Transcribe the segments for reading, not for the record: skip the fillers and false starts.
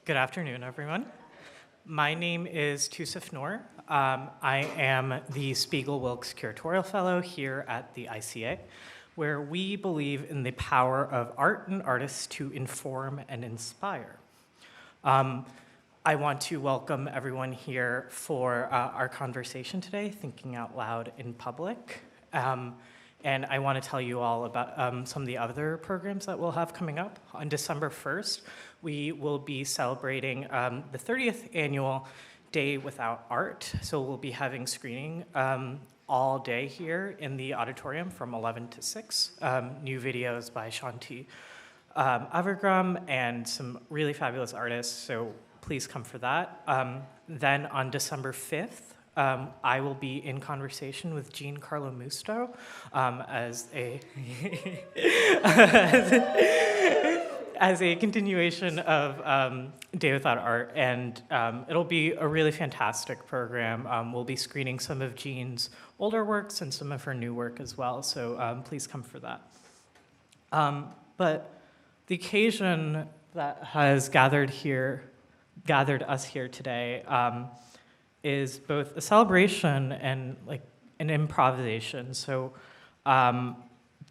Good afternoon, everyone. My name is Tusif Noor. I am the Spiegel-Wilkes Curatorial Fellow here at the ICA, where we believe in the power of art and artists to inform and inspire. I want to welcome everyone here for our conversation today, Thinking Out Loud in Public. And I want to tell you all about some of the other programs that we'll have coming up. On December 1st, we will be celebrating the 30th annual Day Without Art. So we'll be having screening all day here in the auditorium from 11 to 6. New videos by Shanti Avergram and some really fabulous artists, so please come for that. Then on December 5th, I will be in conversation with Giancarlo Musto as a continuation of Day Without Art, and it'll be a really fantastic program. We'll be screening some of Jean's older works and some of her new work as well, so please come for that. But the occasion that has gathered us here today is both a celebration and like an improvisation. So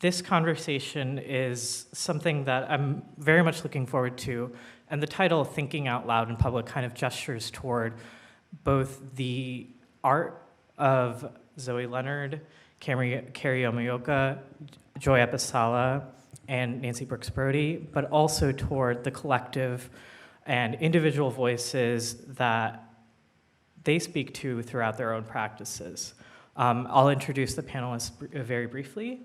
this conversation is something that I'm very much looking forward to, and the title, Thinking Out Loud in Public, kind of gestures toward both the art of Zoe Leonard, Carrie Yamaoka, Joy Episalla, and Nancy Brooks Brody, but also toward the collective and individual voices that they speak to throughout their own practices. I'll introduce the panelists very briefly.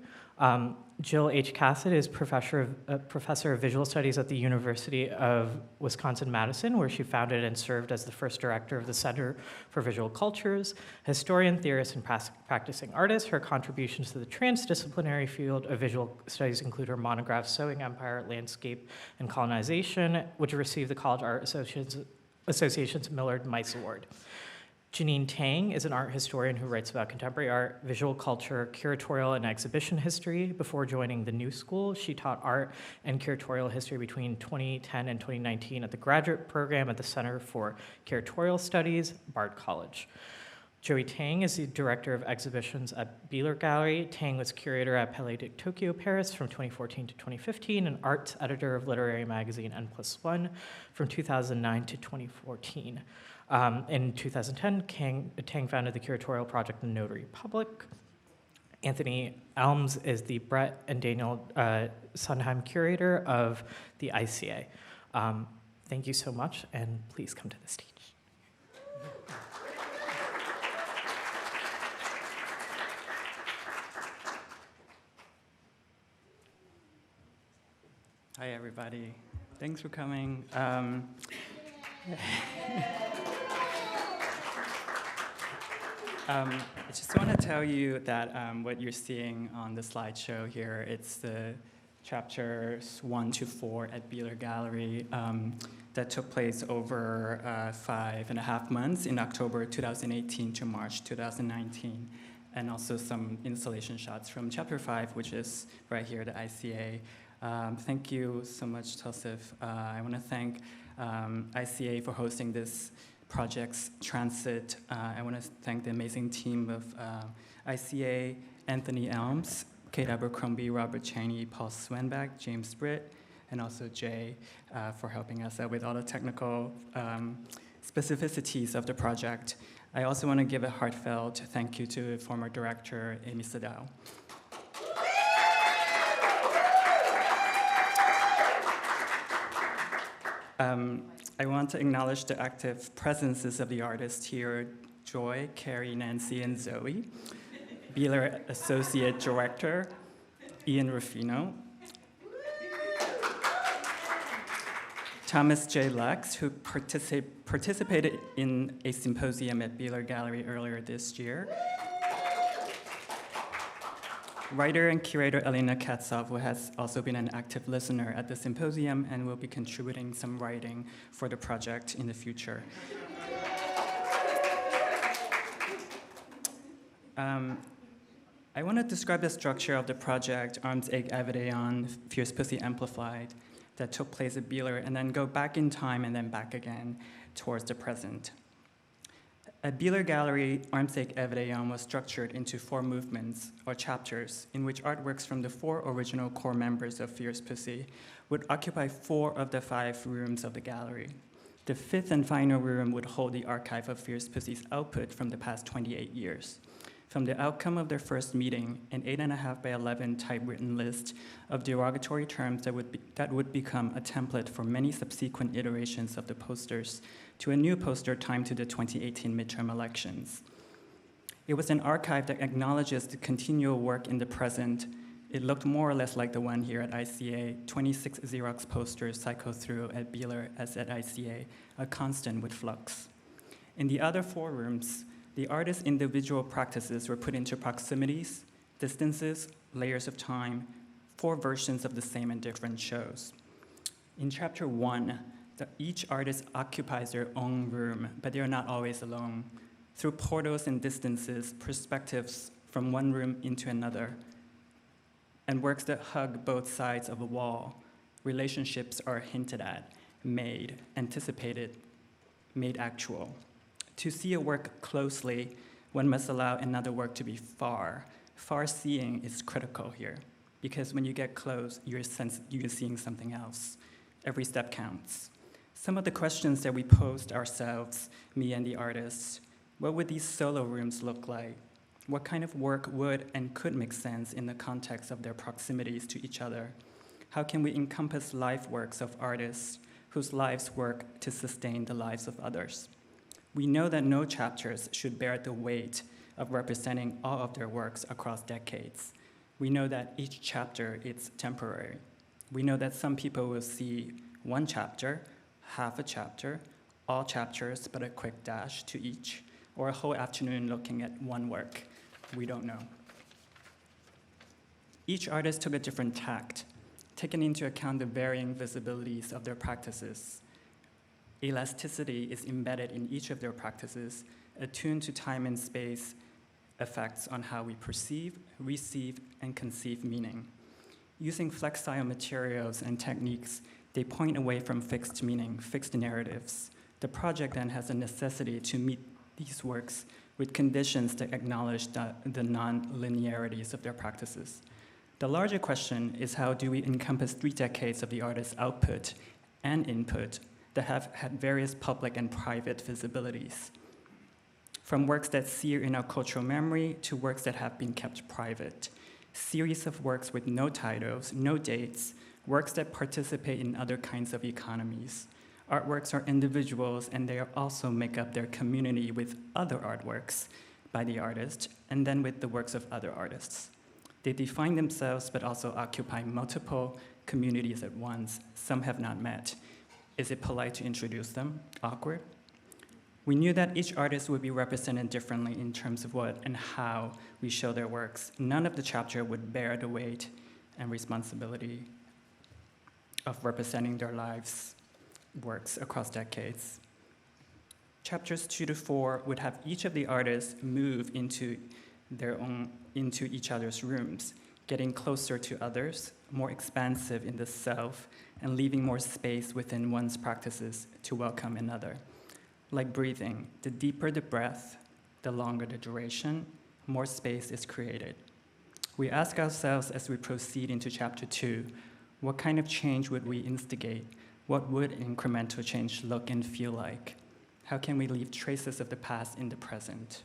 Jill H. Casid is professor of visual studies at the University of Wisconsin-Madison, where she founded and served as the first director of the Center for Visual Cultures. Historian, theorist, and practicing artist, her contributions to the transdisciplinary field of visual studies include her monograph, Sewing Empire, Landscape, and Colonization, which received the College Art Association's Millard Mice Award. Janine Tang is an art historian who writes about contemporary art, visual culture, curatorial, and exhibition history. Before joining the New School, she taught art and curatorial history between 2010 and 2019 at the graduate program at the Center for Curatorial Studies, Bard College. Joey Tang is the director of exhibitions at Beeler Gallery. Tang was curator at Palais de Tokyo, Paris from 2014 to 2015, and arts editor of literary magazine N+1 from 2009 to 2014. In 2010, Tang founded the curatorial project The Notary Public. Anthony Elms is the Brett and Daniel Sundheim curator of the ICA. Thank you so much, and please come to the stage. Hi, everybody. Thanks for coming. I just want to tell you that what you're seeing on the slideshow here, it's the chapters 1 to 4 at Beeler Gallery that took place over 5.5 months in October 2018 to March 2019, and also some installation shots from chapter 5, which is right here, the ICA. Thank you so much, Tosif. I want to thank ICA for hosting this project's transit. I want to thank the amazing team of ICA, Anthony Elms, Kate Abercrombie, Robert Chaney, Paul Swenbach, James Britt, and also Jay for helping us out with all the technical specificities of the project. I also want to give a heartfelt thank you to former director Amy Sadao. I want to acknowledge the active presences of the artists here, Joy, Carrie, Nancy, and Zoe, Beeler Associate Director, Ian Ruffino, Thomas J. Lux, who participated in a symposium at Beeler Gallery earlier this year, writer and curator Elena Katsov, who has also been an active listener at the symposium and will be contributing some writing for the project in the future. I want to describe the structure of the project, Arms, Egg, Avid, Aeon, Fierce Pussy Amplified, that took place at Beeler, and then go back in time and then back again towards the present. At Beeler Gallery, Armsake Avid Aeon was structured into 4 movements, or chapters, in which artworks from the 4 original core members of Fierce Pussy would occupy 4 of the 5 rooms of the gallery. The 5th and final room would hold the archive of Fierce Pussy's output from the past 28 years. From the outcome of their first meeting, an 8.5 by 11 typewritten list of derogatory terms that would become a template for many subsequent iterations of the posters, to a new poster timed to the 2018 midterm elections. It was an archive that acknowledges the continual work in the present. It looked more or less like the one here at ICA, 26 Xerox posters cycle through at Beeler as at ICA, a constant with flux. In the other 4 rooms, the artist's individual practices were put into proximities, distances, layers of time, 4 versions of the same and different shows. In chapter 1, each artist occupies their own room, but they are not always alone. Through portals and distances, perspectives from one room into another, and works that hug both sides of a wall, relationships are hinted at, made, anticipated, made actual. To see a work closely, one must allow another work to be far. Far seeing is critical here, because when you get close, you're seeing something else. Every step counts. Some of the questions that we posed ourselves, me and the artists: what would these solo rooms look like? What kind of work would and could make sense in the context of their proximities to each other? How can we encompass life works of artists whose lives work to sustain the lives of others? We know that no chapters should bear the weight of representing all of their works across decades. We know that each chapter is temporary. We know that some people will see one chapter, half a chapter, all chapters but a quick dash to each, or a whole afternoon looking at one work. We don't know. Each artist took a different tact, taking into account the varying visibilities of their practices. Elasticity is embedded in each of their practices, attuned to time and space effects on how we perceive, receive, and conceive meaning. Using flexile materials and techniques, they point away from fixed meaning, fixed narratives. The project then has a necessity to meet these works with conditions that acknowledge the non-linearities of their practices. The larger question is, how do we encompass 3 decades of the artist's output and input that have had various public and private visibilities? From works that sear in our cultural memory to works that have been kept private. Series of works with no titles, no dates, works that participate in other kinds of economies. Artworks are individuals, and they also make up their community with other artworks by the artist, and then with the works of other artists. They define themselves, but also occupy multiple communities at once. Some have not met. Is it polite to introduce them? Awkward? We knew that each artist would be represented differently in terms of what and how we show their works. None of the chapter would bear the weight and responsibility of representing their lives' works across decades. Chapters 2 to 4 would have each of the artists move into each other's rooms, getting closer to others, more expansive in the self, and leaving more space within one's practices to welcome another. Like breathing, the deeper the breath, the longer the duration, more space is created. We ask ourselves as we proceed into chapter 2, what kind of change would we instigate? What would incremental change look and feel like? How can we leave traces of the past in the present?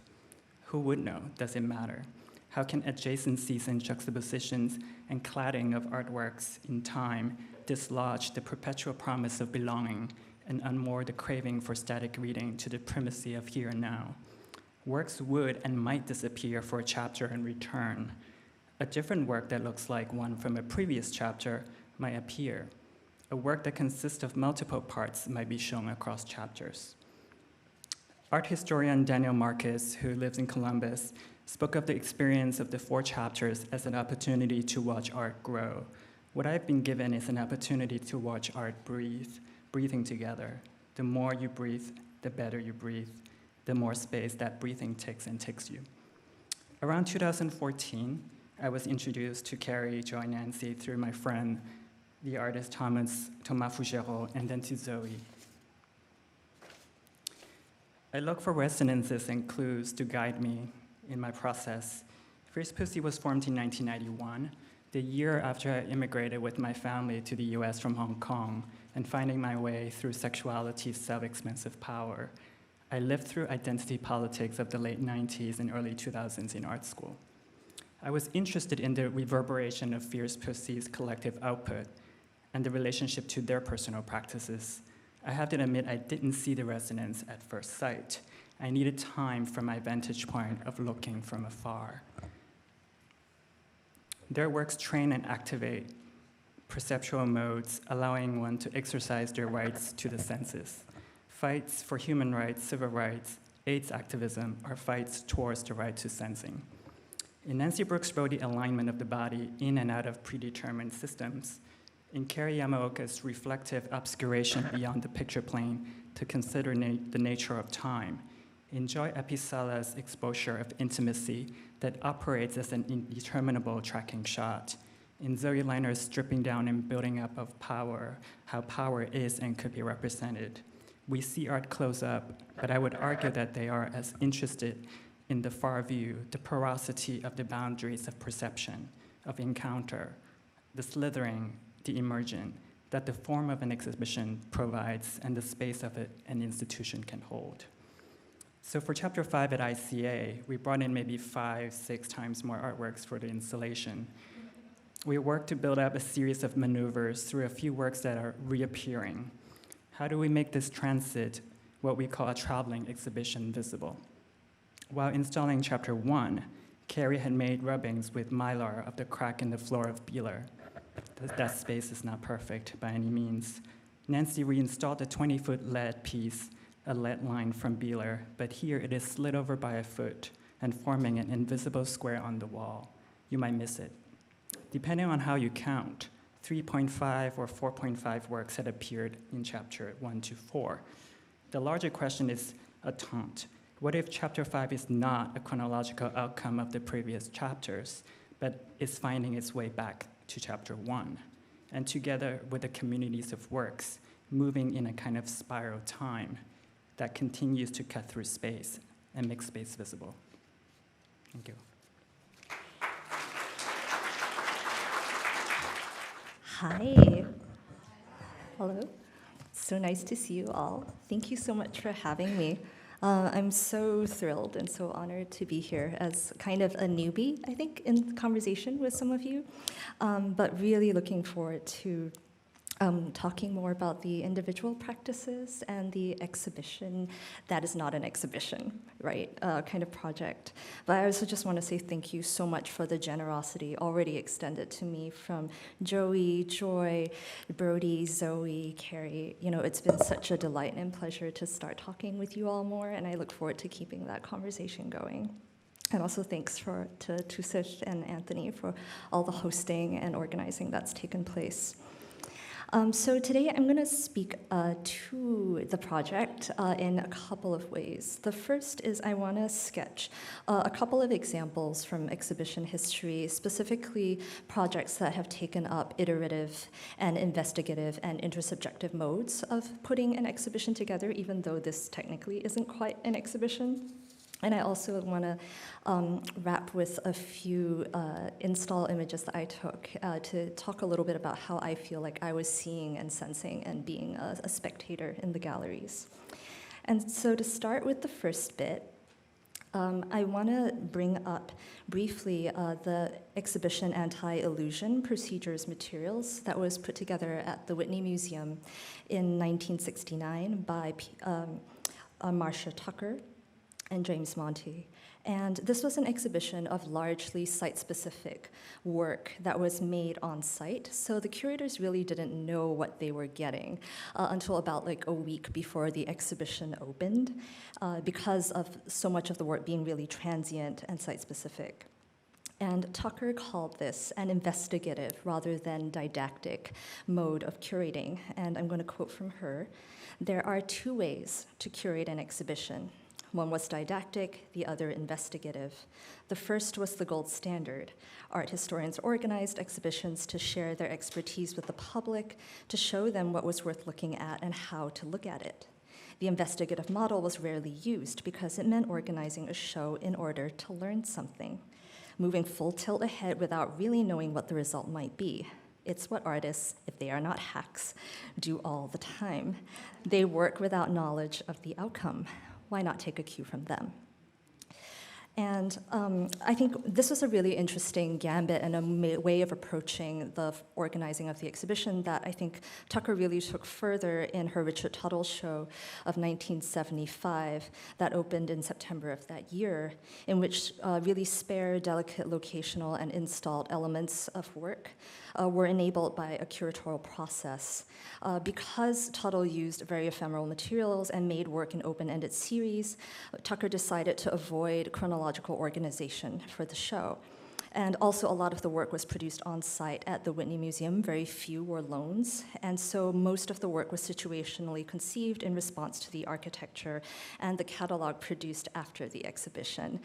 Who would know? Does it matter? How can adjacencies and juxtapositions and cladding of artworks in time dislodge the perpetual promise of belonging and unmoor the craving for static reading to the primacy of here and now? Works would and might disappear for a chapter and return. A different work that looks like one from a previous chapter might appear. A work that consists of multiple parts might be shown across chapters. Art historian Daniel Marcus, who lives in Columbus, spoke of the experience of the 4 chapters as an opportunity to watch art grow. What I've been given is an opportunity to watch art breathe, breathing together. The more you breathe, the better you breathe, the more space that breathing takes and takes you. Around 2014, I was introduced to Carrie, Joy, Nancy through my friend the artist Thomas Fugero, and then to Zoe. I look for resonances and clues to guide me in my process. Fierce Pussy was formed in 1991, the year after I immigrated with my family to the US from Hong Kong and finding my way through sexuality's self-expansive power. I lived through identity politics of the late 90s and early 2000s in art school. I was interested in the reverberation of Fierce Pussy's collective output and the relationship to their personal practices. I have to admit I didn't see the resonance at first sight. I needed time from my vantage point of looking from afar. Their works train and activate perceptual modes, allowing one to exercise their rights to the senses. Fights for human rights, civil rights, AIDS activism are fights towards the right to sensing. In Nancy Brooks Brody alignment of the body in and out of predetermined systems, in Carrie Yamaoka's reflective obscuration beyond the picture plane to consider the nature of time, enjoy Episalla's exposure of intimacy that operates as an indeterminable tracking shot. In Zoe Leonard's stripping down and building up of power, how power is and could be represented. We see art close up, but I would argue that they are as interested in the far view, the porosity of the boundaries of perception, of encounter, the slithering, the emergent, that the form of an exhibition provides and the space of it an institution can hold. So for chapter 5 at ICA, we brought in maybe 5-6 times more artworks for the installation. We worked to build up a series of maneuvers through a few works that are reappearing. How do we make this transit, what we call a traveling exhibition, visible? While installing chapter 1, Carrie had made rubbings with mylar of the crack in the floor of Beeler. That space is not perfect by any means. Nancy reinstalled a 20-foot lead piece, a lead line from Beeler, but here it is slid over by a foot and forming an invisible square on the wall. You might miss it. Depending on how you count, 3.5 or 4.5 works had appeared in chapter 1 to 4. The larger question is a taunt. What if chapter 5 is not a chronological outcome of the previous chapters, but is finding its way back to chapter 1, and together with the communities of works, moving in a kind of spiral time that continues to cut through space and make space visible. Thank you. Hi. Hello. So nice to see you all. Thank you so much for having me. I'm so thrilled and so honored to be here as kind of a newbie, I think, in conversation with some of you, but really looking forward to talking more about the individual practices and the exhibition that is not an exhibition, right, kind of project. But I also just want to say thank you so much for the generosity already extended to me from Joey, Joy, Brody, Zoe, Carrie. You know, it's been such a delight and pleasure to start talking with you all more, and I look forward to keeping that conversation going. And also thanks to Tusif and Anthony for all the hosting and organizing that's taken place. So today I'm going to speak to the project in a couple of ways. The first is I want to sketch a couple of examples from exhibition history, specifically projects that have taken up iterative and investigative and intersubjective modes of putting an exhibition together, even though this technically isn't quite an exhibition. And I also want to wrap with a few install images that I took to talk a little bit about how I feel like I was seeing and sensing and being a spectator in the galleries. And so to start with the first bit, I want to bring up briefly the exhibition Anti-Illusion Procedures Materials that was put together at the Whitney Museum in 1969 by Marcia Tucker and James Monty. And this was an exhibition of largely site-specific work that was made on site. So the curators really didn't know what they were getting until about like a week before the exhibition opened because of so much of the work being really transient and site-specific. And Tucker called this an investigative rather than didactic mode of curating. And I'm going to quote from her. There are two ways to curate an exhibition. One was didactic, the other investigative. The first was the gold standard. Art historians organized exhibitions to share their expertise with the public, to show them what was worth looking at and how to look at it. The investigative model was rarely used because it meant organizing a show in order to learn something, moving full tilt ahead without really knowing what the result might be. It's what artists, if they are not hacks, do all the time. They work without knowledge of the outcome. Why not take a cue from them? And I think this was a really interesting gambit and a way of approaching the organizing of the exhibition that I think Tucker really took further in her Richard Tuttle show of 1975 that opened in September of that year, in which really spare, delicate locational and installed elements of work were enabled by a curatorial process. Because Tuttle used very ephemeral materials and made work in open-ended series, Tucker decided to avoid chronological organization for the show. And also a lot of the work was produced on site at the Whitney Museum. Very few were loans. And so most of the work was situationally conceived in response to the architecture and the catalog produced after the exhibition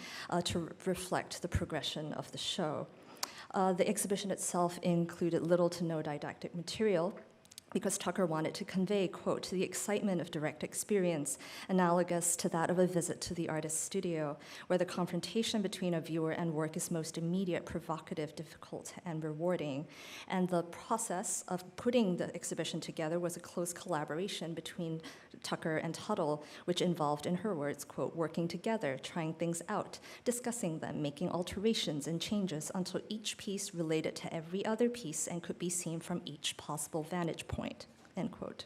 to reflect the progression of the show. The exhibition itself included little to no didactic material, because Tucker wanted to convey, quote, the excitement of direct experience, analogous to that of a visit to the artist's studio, where the confrontation between a viewer and work is most immediate, provocative, difficult, and rewarding. And the process of putting the exhibition together was a close collaboration between Tucker and Tuttle, which involved, in her words, quote, working together, trying things out, discussing them, making alterations and changes until each piece related to every other piece and could be seen from each possible vantage point, end quote.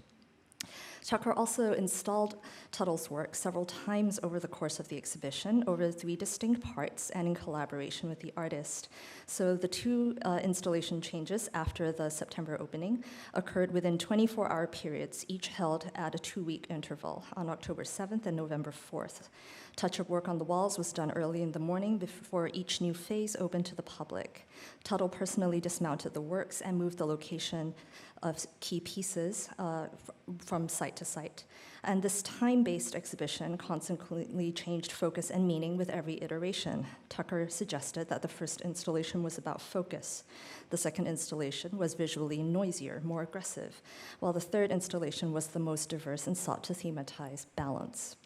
Tucker also installed Tuttle's work several times over the course of the exhibition, over 3 distinct parts and in collaboration with the artist. So the 2 installation changes after the September opening occurred within 24-hour periods, each held at a 2-week interval on October 7th and November 4th. Touch-up work on the walls was done early in the morning before each new phase opened to the public. Tuttle personally dismounted the works and moved the location of key pieces from site to site. And this time-based exhibition consequently changed focus and meaning with every iteration. Tucker suggested that the first installation was about focus. The second installation was visually noisier, more aggressive, while the third installation was the most diverse and sought to thematize balance.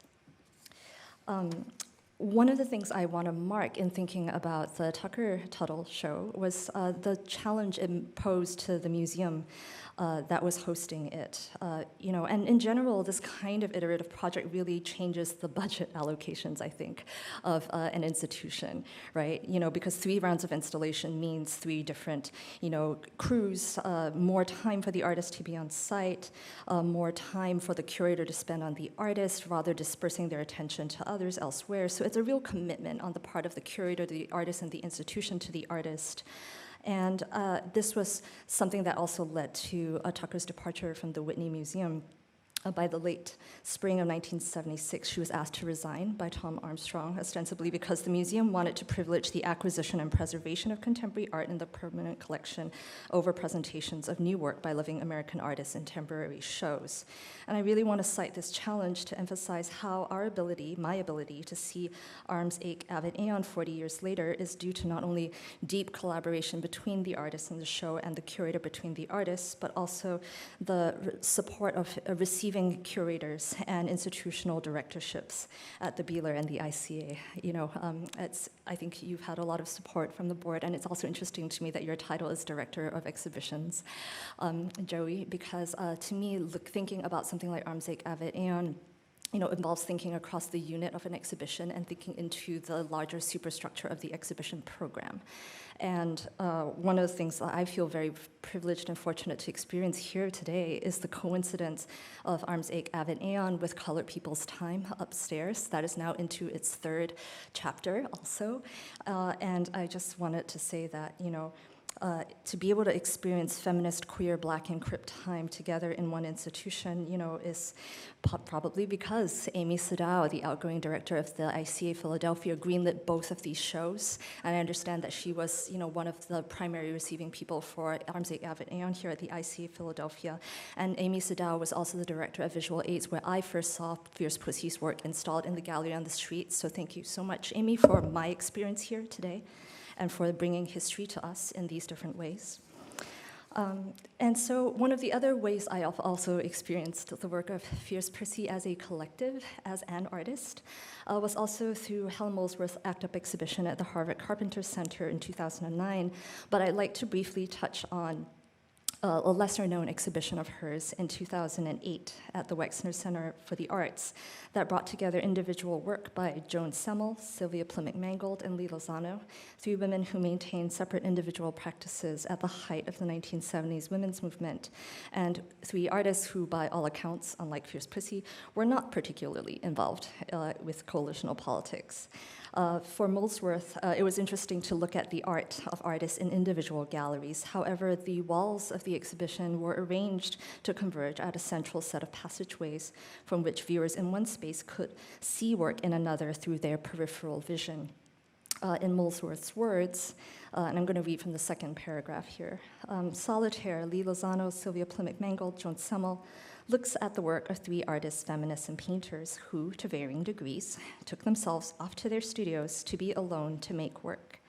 One of the things I want to mark in thinking about the Tucker-Tuttle show was the challenge it posed to the museum that was hosting it. And in general, this kind of iterative project really changes the budget allocations, I think, of an institution, right? Because 3 rounds of installation means 3 different, crews, more time for the artist to be on site, more time for the curator to spend on the artist, rather dispersing their attention to others elsewhere. So it's a real commitment on the part of the curator, the artist, and the institution to the artist. And this was something that also led to Tucker's departure from the Whitney Museum. By the late spring of 1976, she was asked to resign by Tom Armstrong, ostensibly because the museum wanted to privilege the acquisition and preservation of contemporary art in the permanent collection over presentations of new work by living American artists in temporary shows. And I really want to cite this challenge to emphasize how our ability, my ability, to see Arms Ache, Avid, Aeon 40 years later is due to not only deep collaboration between the artists in the show and the curator between the artists, but also the support of receiving curators and institutional directorships at the Beeler and the ICA. I think you've had a lot of support from the board, and it's also interesting to me that your title is Director of Exhibitions, Joey, because to me, thinking about something like Arms Ache, Avid, Aeon, involves thinking across the unit of an exhibition and thinking into the larger superstructure of the exhibition program. And one of the things that I feel very privileged and fortunate to experience here today is the coincidence of Arms Ache, Avid, Aeon with Colored People's Time upstairs. That is now into its 3rd chapter also. And I just wanted to say that, to be able to experience feminist, queer, Black, and crip time together in one institution, is probably because Amy Sadao, the outgoing director of the ICA Philadelphia, greenlit both of these shows. And I understand that she was, one of the primary receiving people for Arms 8 Avid Aeon here at the ICA Philadelphia. And Amy Sadao was also the director of visual aids, where I first saw Fierce Pussy's work installed in the gallery on the street. So thank you so much, Amy, for my experience here today, and for bringing history to us in these different ways. And so one of the other ways I have also experienced the work of Fierce Pussy as a collective, as an artist, was also through Helen Molesworth's ACT UP exhibition at the Harvard Carpenter Center in 2009. But I'd like to briefly touch on a lesser-known exhibition of hers in 2008 at the Wexner Center for the Arts that brought together individual work by Joan Semmel, Sylvia Plymouth-Mangold, and Lee Lozano, three women who maintained separate individual practices at the height of the 1970s women's movement, and three artists who, by all accounts, unlike Fierce Pussy, were not particularly involved with coalitional politics. For Molesworth, it was interesting to look at the art of artists in individual galleries. However, the walls of the exhibition were arranged to converge at a central set of passageways from which viewers in one space could see work in another through their peripheral vision. In Molesworth's words, and I'm going to read from the second paragraph here, Solitaire, Lee Lozano, Sylvia Plymouth-Mangold, Joan Semmel, looks at the work of three artists, feminists, and painters who, to varying degrees, took themselves off to their studios to be alone to make work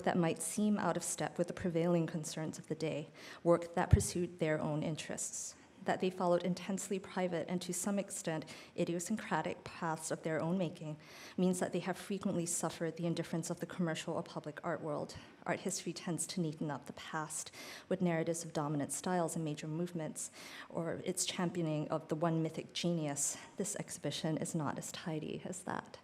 that might seem out of step with the prevailing concerns of the day, work that pursued their own interests, that they followed intensely private and to some extent idiosyncratic paths of their own making, means that they have frequently suffered the indifference of the commercial or public art world. Art history tends to neaten up the past with narratives of dominant styles and major movements, or its championing of the one mythic genius. This exhibition is not as tidy as that.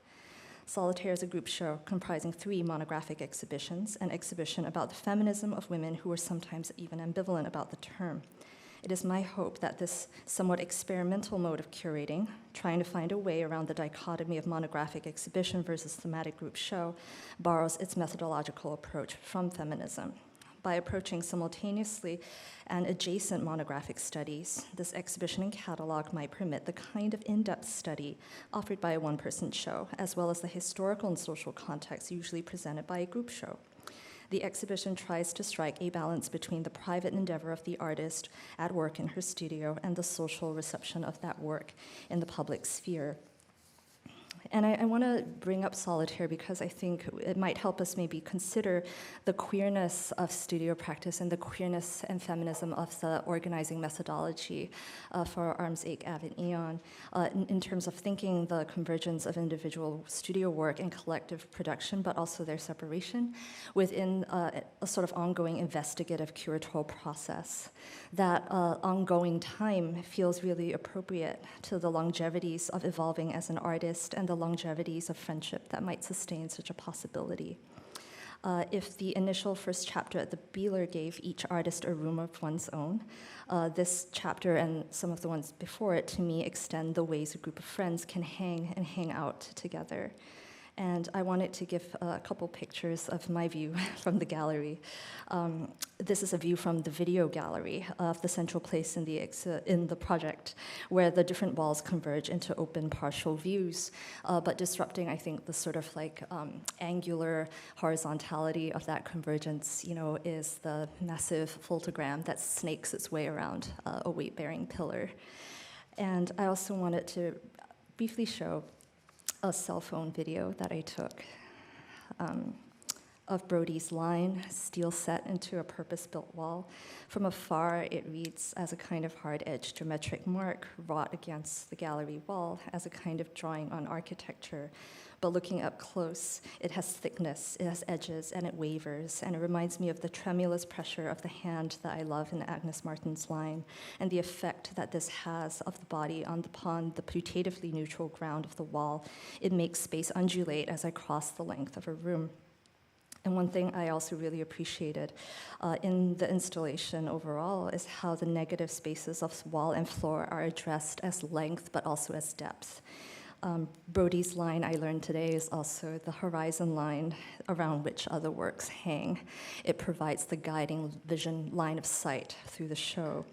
Solitaire is a group show comprising three monographic exhibitions, an exhibition about the feminism of women who were sometimes even ambivalent about the term. It is my hope that this somewhat experimental mode of curating, trying to find a way around the dichotomy of monographic exhibition versus thematic group show, borrows its methodological approach from feminism. By approaching simultaneously and adjacent monographic studies, this exhibition and catalog might permit the kind of in-depth study offered by a one-person show, as well as the historical and social context usually presented by a group show. The exhibition tries to strike a balance between the private endeavor of the artist at work in her studio and the social reception of that work in the public sphere. And I want to bring up Solitaire because I think it might help us maybe consider the queerness of studio practice and the queerness and feminism of the organizing methodology for Arms 8 Avid Aeon in terms of thinking the convergence of individual studio work and collective production, but also their separation within a sort of ongoing investigative curatorial process. That ongoing time feels really appropriate to the longevities of evolving as an artist and the longevities of friendship that might sustain such a possibility. If the initial first chapter at the Beeler gave each artist a room of one's own, this chapter and some of the ones before it, to me, extend the ways a group of friends can hang and hang out together. And I wanted to give a couple pictures of my view from the gallery. This is a view from the video gallery of the central place in the project, where the different walls converge into open partial views, but disrupting, I think, the sort of like angular horizontality of that convergence, is the massive photogram that snakes its way around a weight-bearing pillar. And I also wanted to briefly show a cell phone video that I took of Brody's line, steel set into a purpose-built wall. From afar, it reads as a kind of hard-edged geometric mark wrought against the gallery wall as a kind of drawing on architecture. But looking up close, it has thickness, it has edges, and it wavers, and it reminds me of the tremulous pressure of the hand that I love in Agnes Martin's line, and the effect that this has of the body upon the putatively neutral ground of the wall. It makes space undulate as I cross the length of a room. And one thing I also really appreciated in the installation overall is how the negative spaces of wall and floor are addressed as length, but also as depth. Brody's line I learned today is also the horizon line around which other works hang. It provides the guiding vision line of sight through the show.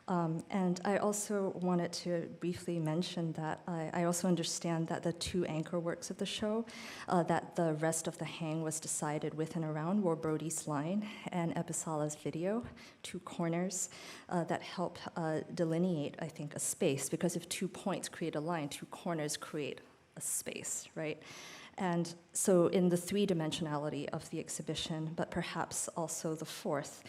And I also wanted to briefly mention that I also understand that the two anchor works of the show, that the rest of the hang was decided with and around, were Brody's line and Episalla's video, two corners that help delineate, I think, a space, because if 2 points create a line, 2 corners create a space, right? And so in the three-dimensionality of the exhibition, but perhaps also the fourth,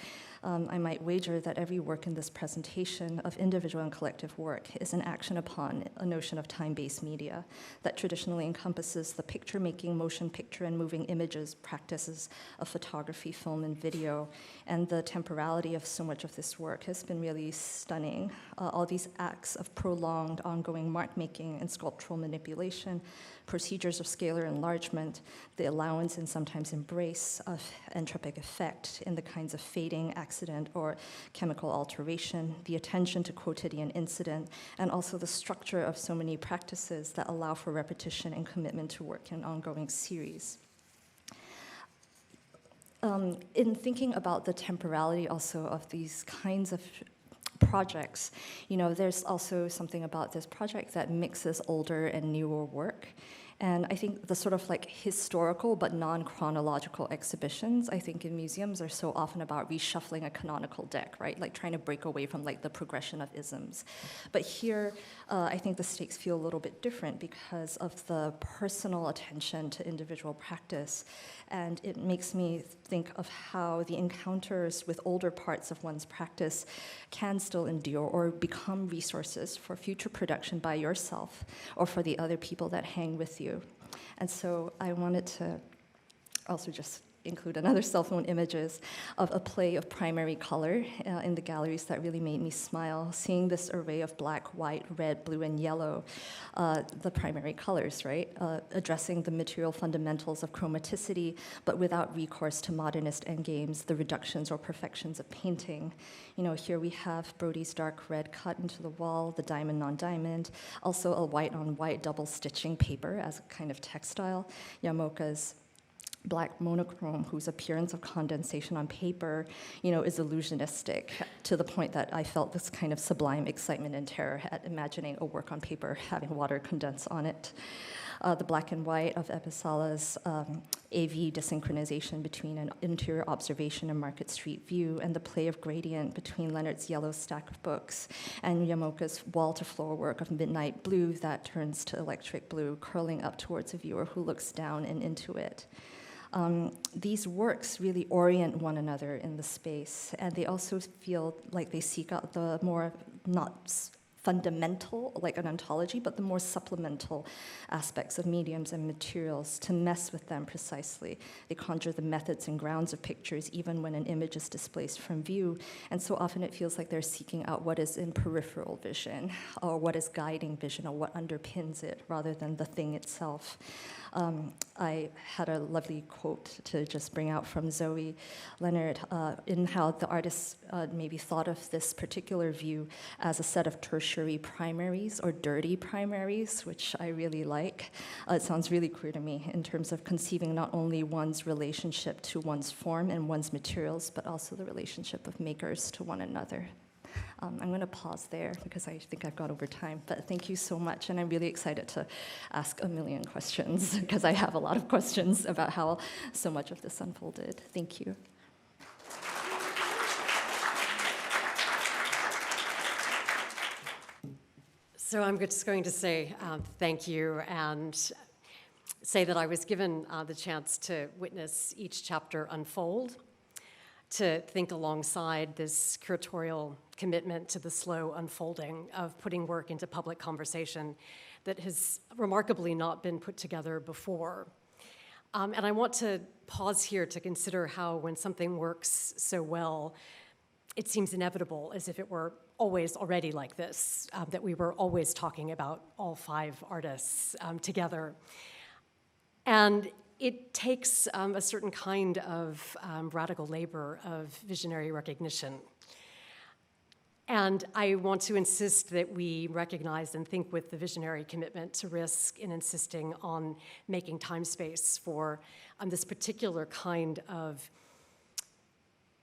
I might wager that every work in this presentation of individual and collective work is an action upon a notion of time-based media that traditionally encompasses the picture-making, motion picture, and moving images practices of photography, film, and video. And the temporality of so much of this work has been really stunning. All these acts of prolonged, ongoing mark-making and sculptural manipulation, procedures of scalar enlargement, the allowance and sometimes embrace of entropic effect in the kinds of fading, accident, or chemical alteration, the attention to quotidian incident, and also the structure of so many practices that allow for repetition and commitment to work in ongoing series. In thinking about the temporality also of these kinds of projects, there's also something about this project that mixes older and newer work. And I think the sort of like historical but non-chronological exhibitions, I think in museums are so often about reshuffling a canonical deck, right? Like trying to break away from like the progression of isms. But here, I think the stakes feel a little bit different because of the personal attention to individual practice. And it makes me think of how the encounters with older parts of one's practice can still endure or become resources for future production by yourself or for the other people that hang with you. And so I wanted to also just include another cell phone images of a play of primary color in the galleries that really made me smile, seeing this array of black, white, red, blue, and yellow, the primary colors, right? Addressing the material fundamentals of chromaticity, but without recourse to modernist endgames, the reductions or perfections of painting. Here we have Brody's dark red cut into the wall, the diamond non-diamond, also a white-on-white double stitching paper as a kind of textile, Yamaoka's black monochrome, whose appearance of condensation on paper, is illusionistic to the point that I felt this kind of sublime excitement and terror at imagining a work on paper having water condense on it. The black and white of Episalla's AV desynchronization between an interior observation and Market Street view, and the play of gradient between Leonard's yellow stack of books and Yamaoka's wall-to-floor work of midnight blue that turns to electric blue, curling up towards a viewer who looks down and into it. These works really orient one another in the space, and they also feel like they seek out the more not fundamental, like an ontology, but the more supplemental aspects of mediums and materials to mess with them precisely. They conjure the methods and grounds of pictures even when an image is displaced from view, and so often it feels like they're seeking out what is in peripheral vision, or what is guiding vision, or what underpins it, rather than the thing itself. I had a lovely quote to just bring out from Zoe Leonard in how the artists maybe thought of this particular view as a set of tertiary primaries or dirty primaries, which I really like. It sounds really queer to me in terms of conceiving not only one's relationship to one's form and one's materials, but also the relationship of makers to one another. I'm going to pause there because I think I've got over time, but thank you so much, and I'm really excited to ask a million questions because I have a lot of questions about how so much of this unfolded. Thank you. So I'm just going to say thank you and say that I was given the chance to witness each chapter unfold, to think alongside this curatorial commitment to the slow unfolding of putting work into public conversation that has remarkably not been put together before. And I want to pause here to consider how when something works so well, it seems inevitable, as if it were always already like this, that we were always talking about all 5 artists together. And it takes a certain kind of radical labor of visionary recognition. And I want to insist that we recognize and think with the visionary commitment to risk in insisting on making time-space for this particular kind of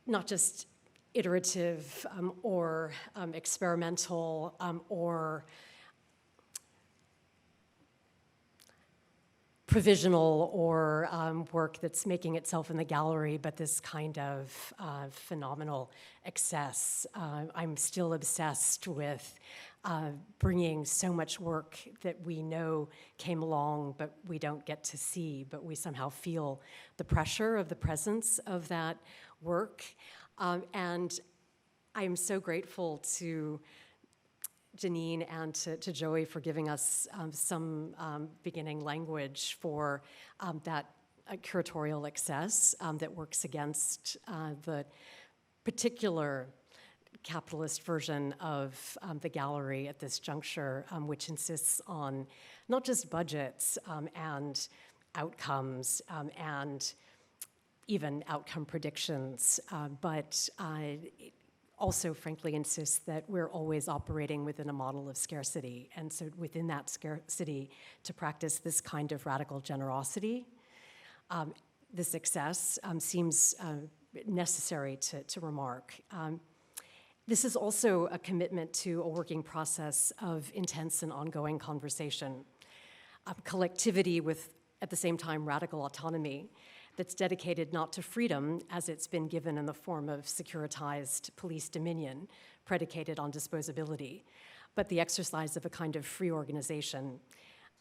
not just iterative or experimental or provisional or work that's making itself in the gallery, but this kind of phenomenal excess. I'm still obsessed with bringing so much work that we know came along, but we don't get to see, but we somehow feel the pressure of the presence of that work. And I'm so grateful to Janine and to Joey for giving us some beginning language for that curatorial excess that works against the particular capitalist version of the gallery at this juncture, which insists on not just budgets and outcomes and even outcome predictions, but also, frankly, insists that we're always operating within a model of scarcity. And so within that scarcity, to practice this kind of radical generosity, this excess seems necessary to remark. This is also a commitment to a working process of intense and ongoing conversation, collectivity with, at the same time, radical autonomy, that's dedicated not to freedom as it's been given in the form of securitized police dominion predicated on disposability, but the exercise of a kind of free organization,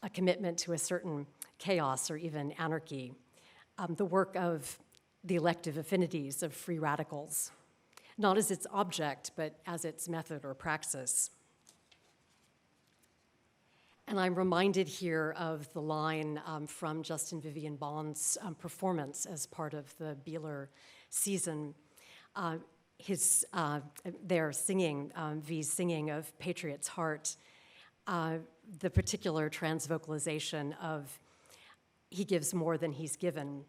a commitment to a certain chaos or even anarchy, the work of the elective affinities of free radicals, not as its object, but as its method or praxis. And I'm reminded here of the line from Justin Vivian Bond's performance as part of the Beeler season. Their singing, V's singing of Patriot's Heart, the particular transvocalization of he gives more than he's given,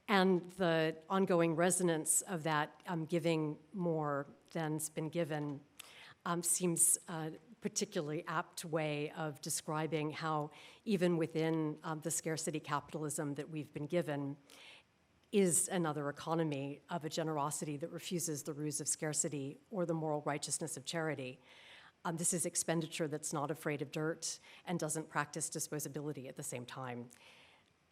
and the ongoing resonance of that giving more than's been given seems particularly apt way of describing how even within the scarcity capitalism that we've been given is another economy of a generosity that refuses the ruse of scarcity or the moral righteousness of charity. This is expenditure that's not afraid of dirt and doesn't practice disposability at the same time.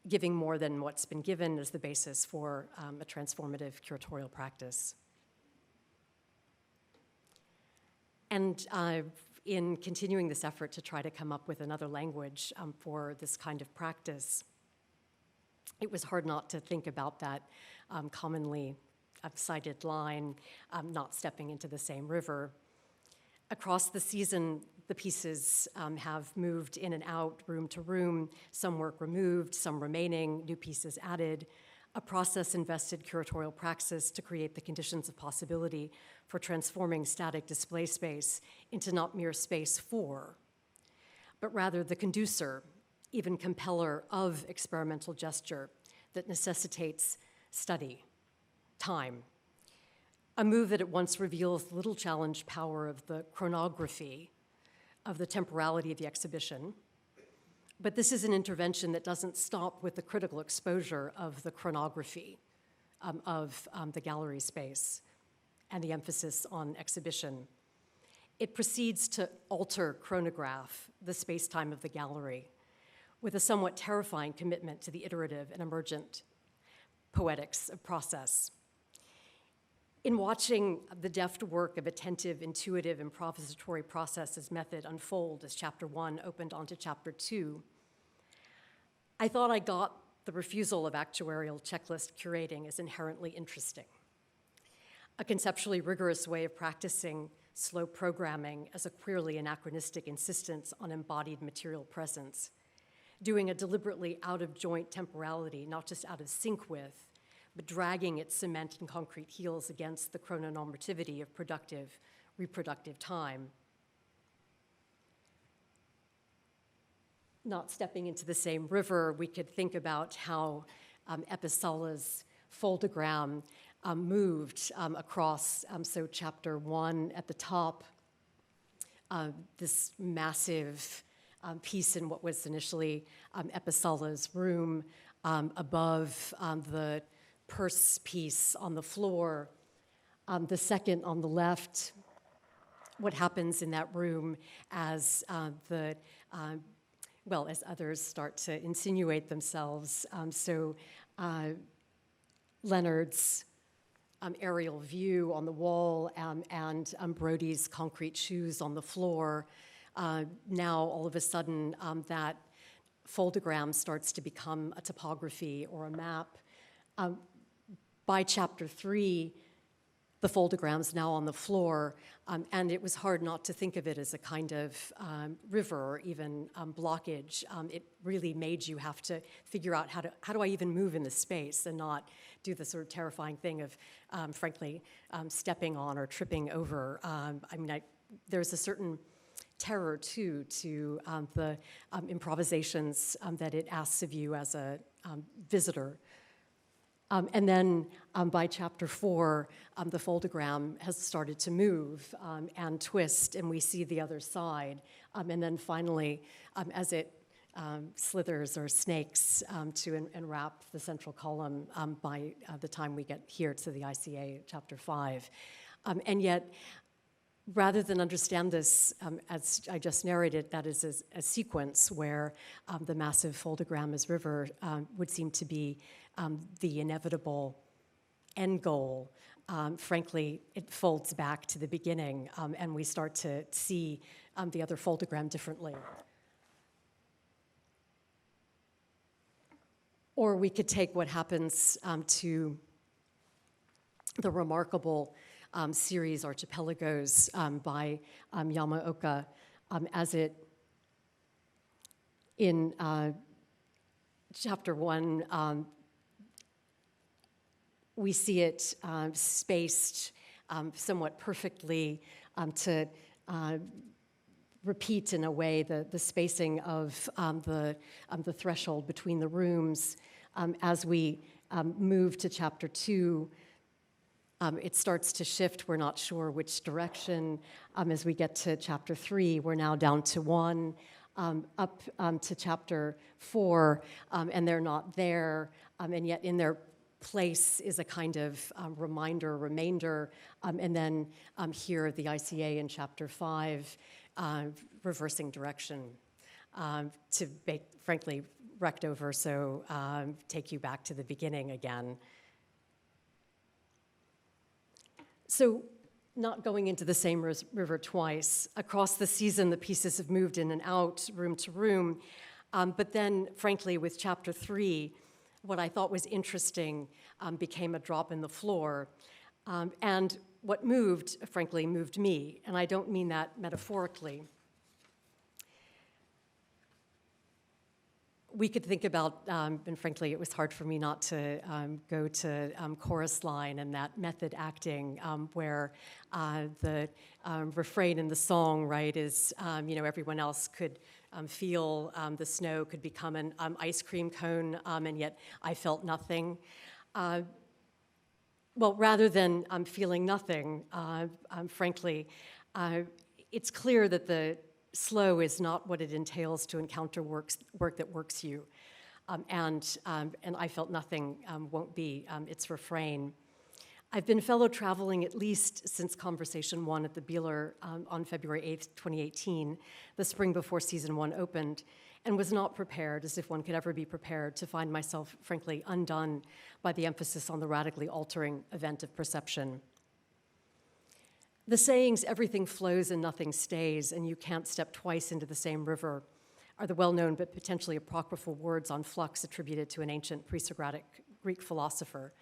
Giving more than what's been given is the basis for a transformative curatorial practice. And in continuing this effort to try to come up with another language for this kind of practice, it was hard not to think about that commonly cited line, not stepping into the same river. Across the season, the pieces have moved in and out, room to room, some work removed, some remaining, new pieces added, a process-invested curatorial praxis to create the conditions of possibility for transforming static display space into not mere space for, but rather the conducer, even compeller of experimental gesture that necessitates study, time. A move that at once reveals the little challenged power of the chronography, of the temporality of the exhibition. But this is an intervention that doesn't stop with the critical exposure of the chronography of the gallery space and the emphasis on exhibition. It proceeds to alter chronograph, the space-time of the gallery, with a somewhat terrifying commitment to the iterative and emergent poetics of process. In watching the deft work of attentive, intuitive, improvisatory process as method unfold as chapter 1 opened onto chapter 2, I thought I got the refusal of actuarial checklist curating as inherently interesting. A conceptually rigorous way of practicing slow programming as a queerly anachronistic insistence on embodied material presence, doing a deliberately out-of-joint temporality, not just out of sync with, but dragging its cement and concrete heels against the chrononormativity of productive, reproductive time. Not stepping into the same river, we could think about how Episalla's foldogram moved across. So chapter 1 at the top, this massive piece in what was initially Episalla's room, above the purse piece on the floor. The second on the left, what happens in that room as as others start to insinuate themselves. Leonard's aerial view on the wall and Brody's concrete shoes on the floor. Now, all of a sudden, that foldogram starts to become a topography or a map. By chapter 3, the foldogram's now on the floor, and it was hard not to think of it as a kind of river or even blockage. It really made you have to figure out how do I even move in this space and not do the sort of terrifying thing of, frankly, stepping on or tripping over. There's a certain terror, too, to the improvisations that it asks of you as a visitor. And then by chapter 4, the foldogram has started to move and twist, and we see the other side. And then finally, as it slithers or snakes to enwrap the central column by the time we get here to the ICA, chapter 5. And yet, rather than understand this, as I just narrated, that is a sequence where the massive foldogram as river would seem to be the inevitable end goal. Frankly, it folds back to the beginning, and we start to see the other foldogram differently. Or we could take what happens to the remarkable series Archipelagos by Yamaoka as it, in chapter 1, we see it spaced somewhat perfectly to repeat in a way the spacing of the threshold between the rooms. As we move to chapter 2, it starts to shift. We're not sure which direction. As we get to chapter 3, we're now down to 1, up to chapter 4, and they're not there, and yet in their place is a kind of remainder, and then here the ICA in chapter 5, reversing direction to make, frankly, wrecked over, so take you back to the beginning again. So, not going into the same river twice. Across the season, the pieces have moved in and out, room to room. But then, frankly, with chapter 3, what I thought was interesting became a drop in the floor. And what moved, frankly, moved me. And I don't mean that metaphorically. We could think about, and frankly, it was hard for me not to go to chorus line and that method acting where the refrain in the song, right, is, everyone else could feel the snow could become an ice cream cone, and yet I felt nothing. Well, rather than feeling nothing, frankly, it's clear that the slow is not what it entails to encounter work that works you. And I felt nothing won't be its refrain. I've been fellow traveling at least since Conversation 1 at the Beeler on February 8th, 2018, the spring before Season 1 opened, and was not prepared, as if one could ever be prepared, to find myself, frankly, undone by the emphasis on the radically altering event of perception. The sayings, everything flows and nothing stays, and you can't step twice into the same river, are the well-known but potentially apocryphal words on flux attributed to an ancient pre-Socratic Greek philosopher,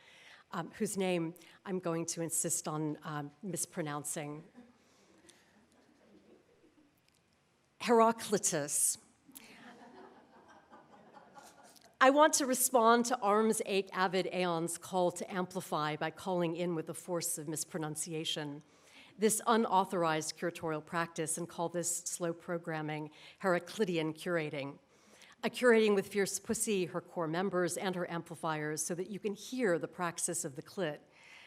whose name I'm going to insist on mispronouncing. Heraclitus. I want to respond to Arms, Avid, Aeon's call to amplify by calling in with the force of mispronunciation this unauthorized curatorial practice and call this slow programming Heraclitean curating. curating with Fierce Pussy, her core members, and her amplifiers so that you can hear the praxis of the clit,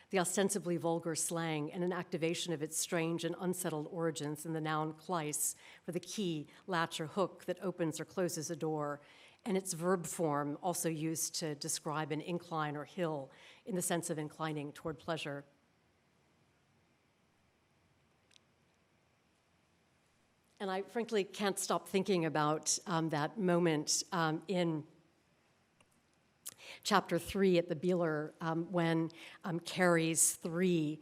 the ostensibly vulgar slang, and an activation of its strange and unsettled origins in the noun kleis, for the key, latch, or hook that opens or closes a door, and its verb form, also used to describe an incline or hill in the sense of inclining toward pleasure. And I frankly can't stop thinking about that moment in chapter 3 at the Beeler when Carrie's 3,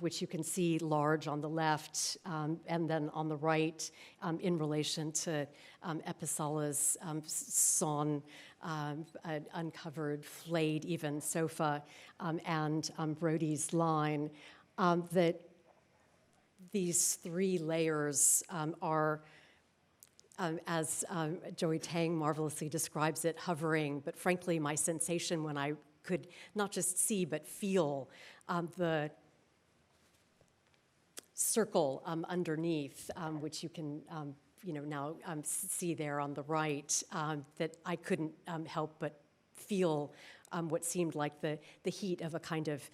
which you can see large on the left and then on the right in relation to Episalla's sawn, uncovered, flayed even sofa and Brody's line, that these 3 layers are, as Joey Tang marvelously describes it, hovering, but frankly, my sensation when I could not just see but feel the circle underneath, which you can now see there on the right, that I couldn't help but feel what seemed like the heat of a kind of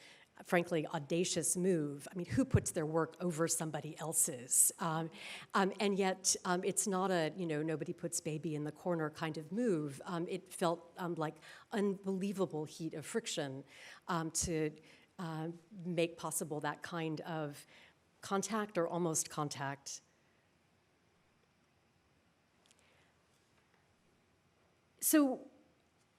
frankly, audacious move. I mean, who puts their work over somebody else's? And yet, it's not a, nobody puts baby in the corner kind of move. It felt like unbelievable heat of friction to make possible that kind of contact or almost contact. So,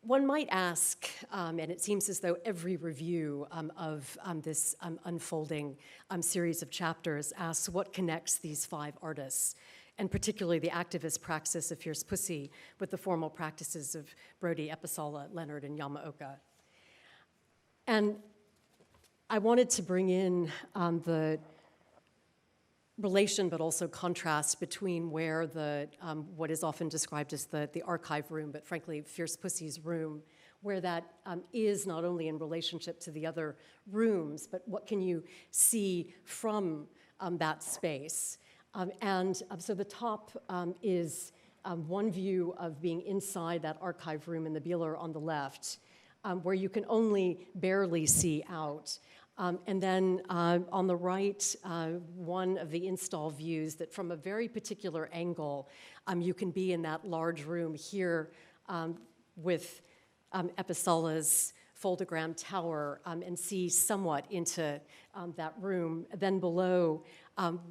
one might ask, and it seems as though every review of this unfolding series of chapters asks what connects these 5 artists, and particularly the activist praxis of Fierce Pussy with the formal practices of Brody, Episalla, Leonard, and Yamaoka. And I wanted to bring in the relation but also contrast between where the what is often described as the archive room, but frankly Fierce Pussy's room, where that is not only in relationship to the other rooms, but what can you see from that space. So the top is one view of being inside that archive room in the Beeler on the left, where you can only barely see out. And then on the right, one of the install views that from a very particular angle, you can be in that large room here with Episalla's foldogram tower and see somewhat into that room. Then below,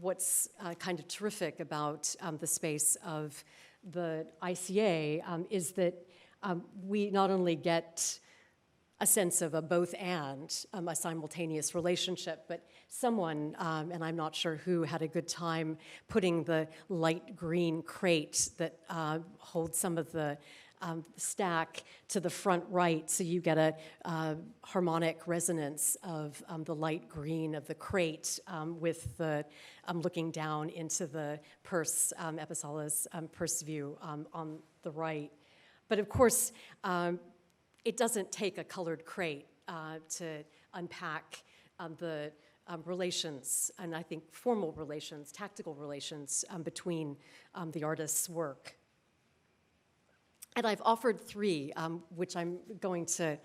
what's kind of terrific about the space of the ICA is that we not only get a sense of a both and, a simultaneous relationship, but someone, and I'm not sure who, had a good time putting the light green crate that holds some of the stack to the front right, so you get a harmonic resonance of the light green of the crate with the looking down into the purse, Episalla's purse view on the right. But of course, it doesn't take a colored crate to unpack the relations, and I think formal relations, tactical relations between the artist's work. And I've offered 3, which I'm going to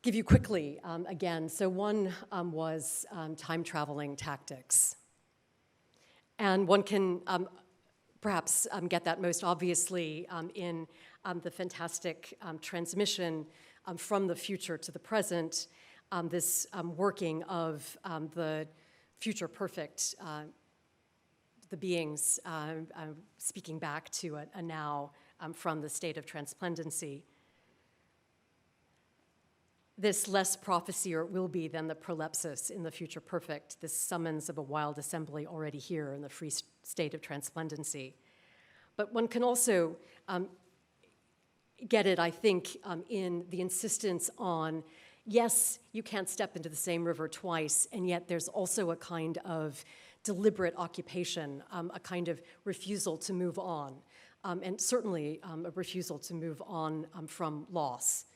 give you quickly again. So one was time-traveling tactics. And one can perhaps get that most obviously in the fantastic transmission from the future to the present, this working of the future perfect, the beings speaking back to a now from the state of transplendency. This less prophecy or it will be than the prolepsis in the future perfect, this summons of a wild assembly already here in the free state of transplendency. But one can also get it, I think, in the insistence on, yes, you can't step into the same river twice, and yet there's also a kind of deliberate occupation, a kind of refusal to move on, and certainly a refusal to move on from loss.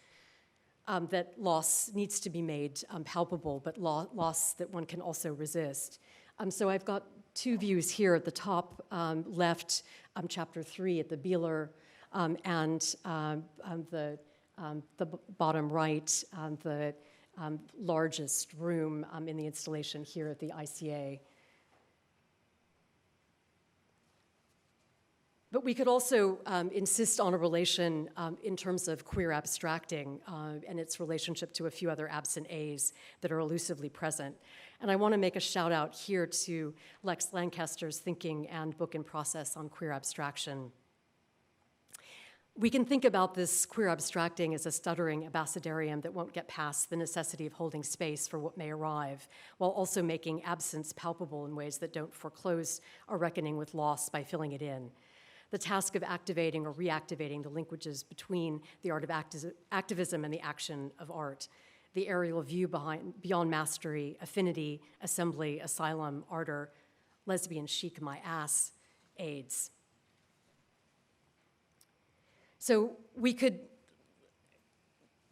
That loss needs to be made palpable, but loss that one can also resist. So I've got 2 views here at the top left, chapter 3 at the Beeler, and the bottom right, the largest room in the installation here at the ICA. But we could also insist on a relation in terms of queer abstracting and its relationship to a few other absent A's that are elusively present. And I want to make a shout out here to Lex Lancaster's thinking and book in process on queer abstraction. We can think about this queer abstracting as a stuttering abecedarium that won't get past the necessity of holding space for what may arrive, while also making absence palpable in ways that don't foreclose a reckoning with loss by filling it in. The task of activating or reactivating the linkages between the art of activism and the action of art, the aerial view beyond mastery, affinity, assembly, asylum, ardor, lesbian chic, my ass, AIDS. So we could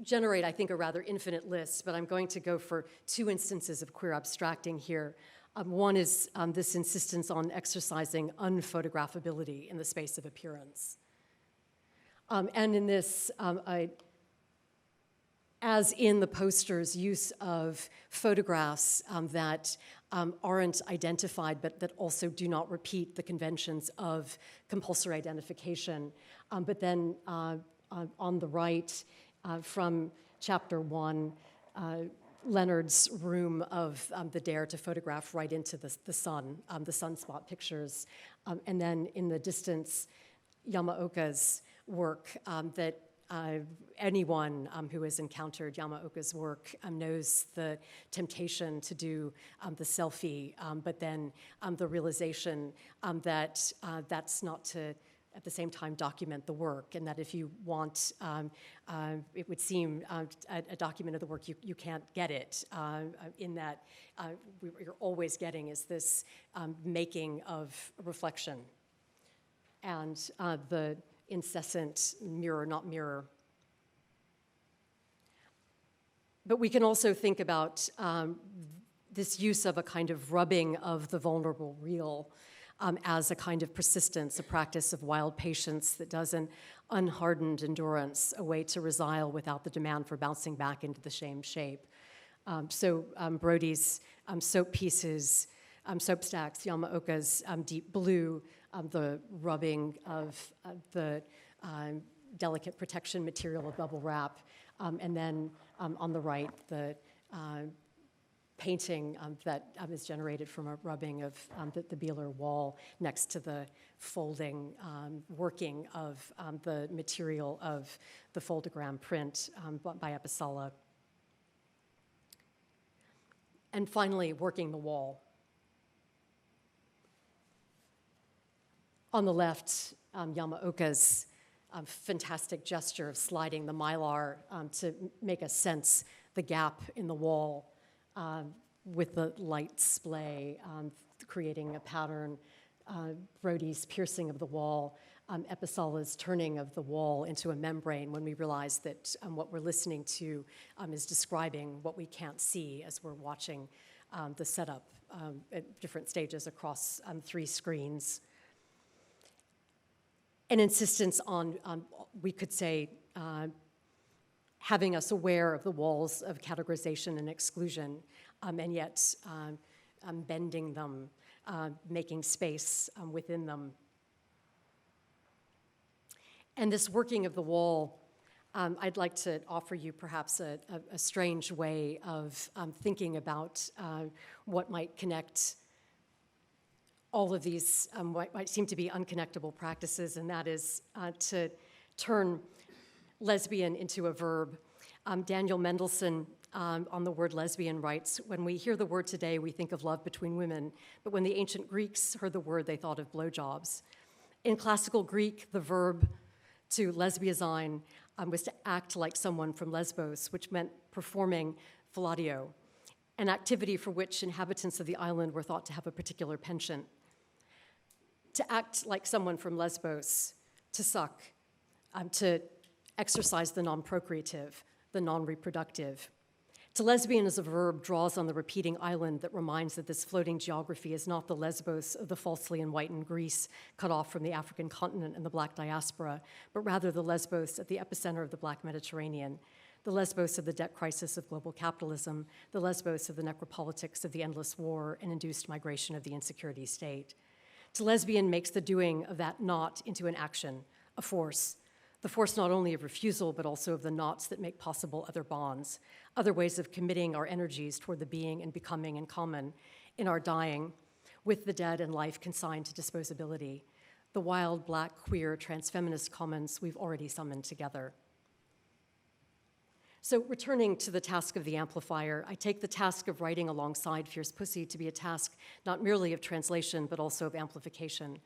generate, I think, a rather infinite list, but I'm going to go for two instances of queer abstracting here. One is this insistence on exercising unphotographability in the space of appearance. And in this, as in the poster's use of photographs that aren't identified, but that also do not repeat the conventions of compulsory identification. But then on the right, from chapter 1, Leonard's room of the dare to photograph right into the sun, the sunspot pictures. And then in the distance, Yamaoka's work that anyone who has encountered Yamaoka's work knows the temptation to do the selfie, but then the realization that that's not to at the same time document the work, and that if you want, it would seem, a document of the work, you can't get it, in that what you're always getting is this making of reflection and the incessant mirror, not mirror. But we can also think about this use of a kind of rubbing of the vulnerable real as a kind of persistence, a practice of wild patience that does an unhardened endurance, a way to resile without the demand for bouncing back into the same shape. So Brody's soap pieces, soap stacks, Yamaoka's deep blue, the rubbing of the delicate protection material of bubble wrap, and then on the right, the painting that is generated from a rubbing of the Beeler wall next to the folding working of the material of the foldogram print by Episalla. And finally, working the wall. On the left, Yamaoka's fantastic gesture of sliding the mylar to make us sense the gap in the wall with the light splay, creating a pattern, Brody's piercing of the wall, Episalla's turning of the wall into a membrane when we realize that what we're listening to is describing what we can't see as we're watching the setup at different stages across 3 screens. An insistence on we could say, having us aware of the walls of categorization and exclusion, and yet bending them, making space within them. And this working of the wall, I'd like to offer you perhaps a strange way of thinking about what might connect all of these what might seem to be unconnectable practices, and that is to turn lesbian into a verb. Daniel Mendelsohn on the word lesbian writes, "When we hear the word today, we think of love between women, but when the ancient Greeks heard the word, they thought of blowjobs." In classical Greek, the verb to lesbiazein was to act like someone from Lesbos, which meant performing fellatio, an activity for which inhabitants of the island were thought to have a particular penchant. To act like someone from Lesbos, to suck, to exercise the non-procreative, the non-reproductive. To lesbian as a verb draws on the repeating island that reminds that this floating geography is not the Lesbos of the falsely enlightened Greece cut off from the African continent and the Black diaspora, but rather the Lesbos at the epicenter of the Black Mediterranean, the Lesbos of the debt crisis of global capitalism, the Lesbos of the necropolitics of the endless war and induced migration of the insecurity state. To lesbian makes the doing of that not into an action, a force, the force not only of refusal, but also of the knots that make possible other bonds, other ways of committing our energies toward the being and becoming in common, in our dying, with the dead and life consigned to disposability, the wild, Black, queer, transfeminist commons we've already summoned together. So returning to the task of the amplifier, I take the task of writing alongside Fierce Pussy to be a task not merely of translation, but also of amplification,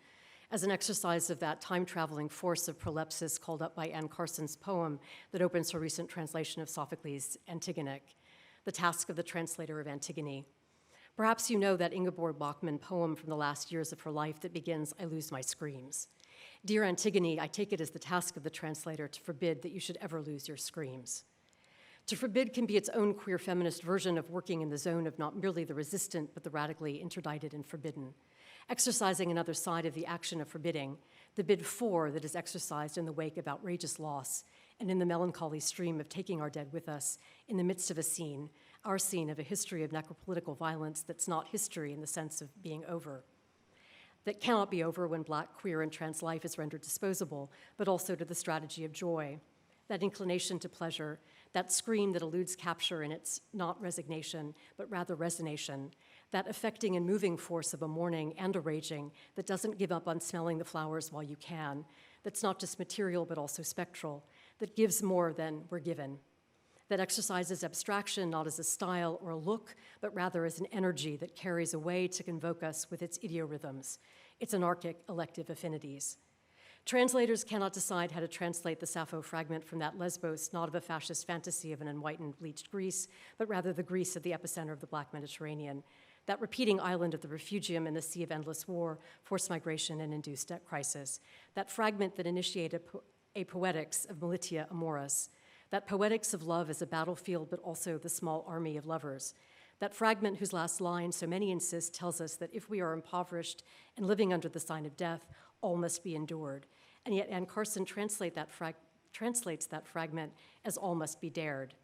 as an exercise of that time-traveling force of prolepsis called up by Anne Carson's poem that opens her recent translation of Sophocles' Antigonic, the task of the translator of Antigone. Perhaps you know that Ingeborg Bachmann poem from the last years of her life that begins, "I lose my screams." Dear Antigone, I take it as the task of the translator to forbid that you should ever lose your screams. To forbid can be its own queer feminist version of working in the zone of not merely the resistant, but the radically interdicted and forbidden, exercising another side of the action of forbidding, the bid for that is exercised in the wake of outrageous loss and in the melancholy stream of taking our dead with us in the midst of a scene, our scene of a history of necropolitical violence that's not history in the sense of being over, that cannot be over when Black, queer, and trans life is rendered disposable, but also to the strategy of joy, that inclination to pleasure, that scream that eludes capture in its not resignation, but rather resonation, that affecting and moving force of a mourning and a raging that doesn't give up on smelling the flowers while you can, that's not just material but also spectral, that gives more than we're given, that exercises abstraction not as a style or a look, but rather as an energy that carries away to convoke us with its idiorhythms, its anarchic elective affinities. Translators cannot decide how to translate the Sappho fragment from that Lesbos, not of a fascist fantasy of an enlightened, bleached Greece, but rather the Greece at the epicenter of the Black Mediterranean, that repeating island of the refugium in the sea of endless war, forced migration, and induced debt crisis, that fragment that initiated a poetics of militia amoris, that poetics of love as a battlefield, but also the small army of lovers, that fragment whose last line, so many insist, tells us that if we are impoverished and living under the sign of death, all must be endured. And yet Anne Carson translates that fragment as all must be dared.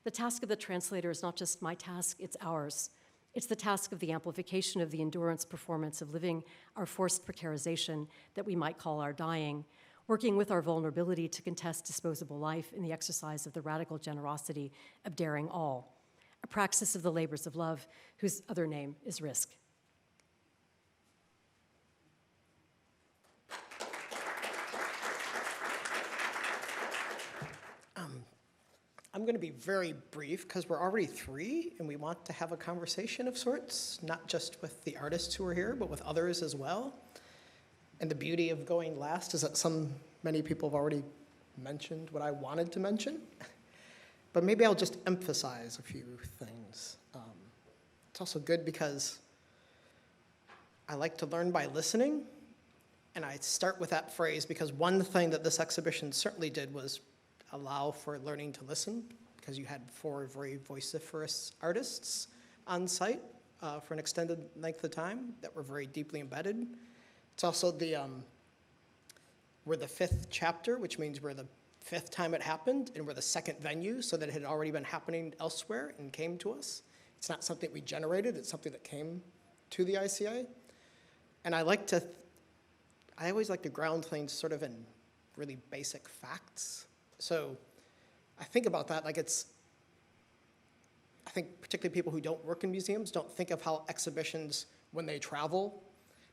The task of the translator is not just my task, it's ours. It's the task of the amplification of the endurance performance of living our forced precarization that we might call our dying, working with our vulnerability to contest disposable life in the exercise of the radical generosity of daring all, a praxis of the labors of love whose other name is risk. I'm going to be very brief because we're already three and we want to have a conversation of sorts, not just with the artists who are here, but with others as well. And the beauty of going last is that many people have already mentioned what I wanted to mention, but maybe I'll just emphasize a few things. It's also good because I like to learn by listening, and I start with that phrase because one thing that this exhibition certainly did was allow for learning to listen, because you had 4 very vociferous artists on site for an extended length of time that were very deeply embedded. It's also we're the 5th chapter, which means we're the 5th time it happened, and we're the 2nd venue, so that it had already been happening elsewhere and came to us. It's not something we generated, it's something that came to the ICA. And I always like to ground things sort of in really basic facts. So I think about that like I think particularly people who don't work in museums don't think of how exhibitions, when they travel,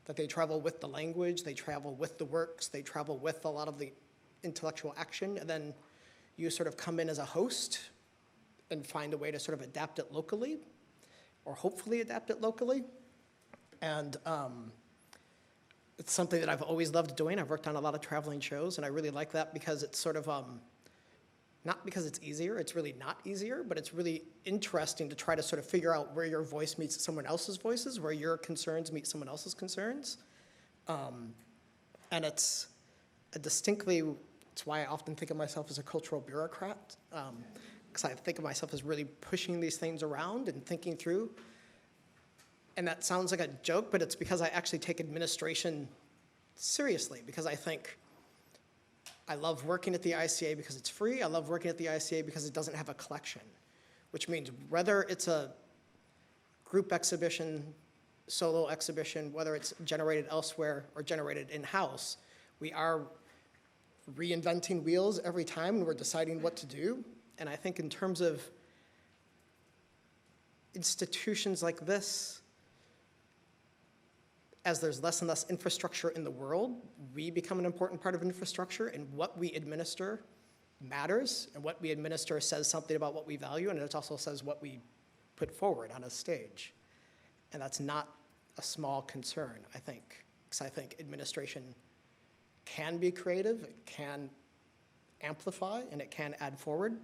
that they travel with the language, they travel with the works, they travel with a lot of the intellectual action, and then you sort of come in as a host and find a way to sort of adapt it locally, or hopefully adapt it locally. And it's something that I've always loved doing. I've worked on a lot of traveling shows, and I really like that because it's sort of, not because it's easier, it's really not easier, but it's really interesting to try to sort of figure out where your voice meets someone else's voices, where your concerns meet someone else's concerns. And it's why I often think of myself as a cultural bureaucrat, because I think of myself as really pushing these things around and thinking through. And that sounds like a joke, but it's because I actually take administration seriously, because I think I love working at the ICA because it's free. I love working at the ICA because it doesn't have a collection, which means whether it's a group exhibition, solo exhibition, whether it's generated elsewhere or generated in-house, we are reinventing wheels every time and we're deciding what to do. And I think in terms of institutions like this, as there's less and less infrastructure in the world, we become an important part of infrastructure, and what we administer matters, and what we administer says something about what we value, and it also says what we put forward on a stage. And that's not a small concern, I think, because I think administration can be creative, it can amplify, and it can add forward.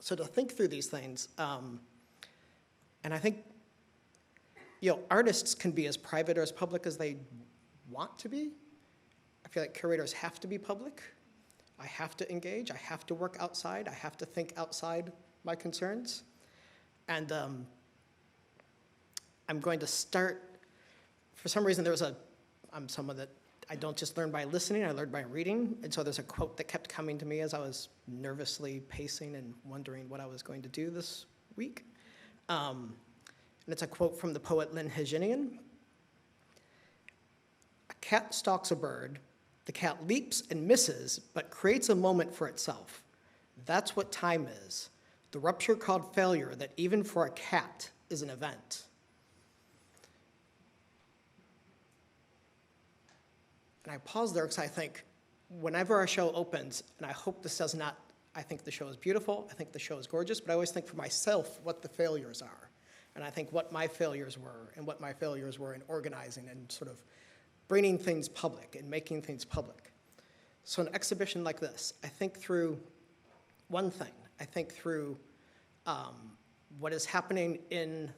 So to think through these things, and I think, artists can be as private or as public as they want to be. I feel like curators have to be public. I have to engage. I have to work outside. I have to think outside my concerns. And I'm going to start, for some reason I'm someone that I don't just learn by listening, I learn by reading. And so there's a quote that kept coming to me as I was nervously pacing and wondering what I was going to do this week. And it's a quote from the poet Lynn Heginian. "A cat stalks a bird. The cat leaps and misses, but creates a moment for itself. That's what time is. The rupture called failure that even for a cat is an event." And I pause there because I think whenever a show opens, and I hope this does not, I think the show is beautiful, I think the show is gorgeous, but I always think for myself what the failures are. And I think what my failures were, and what my failures were in organizing and sort of bringing things public and making things public. So an exhibition like this, I think through one thing. I think through what is happening in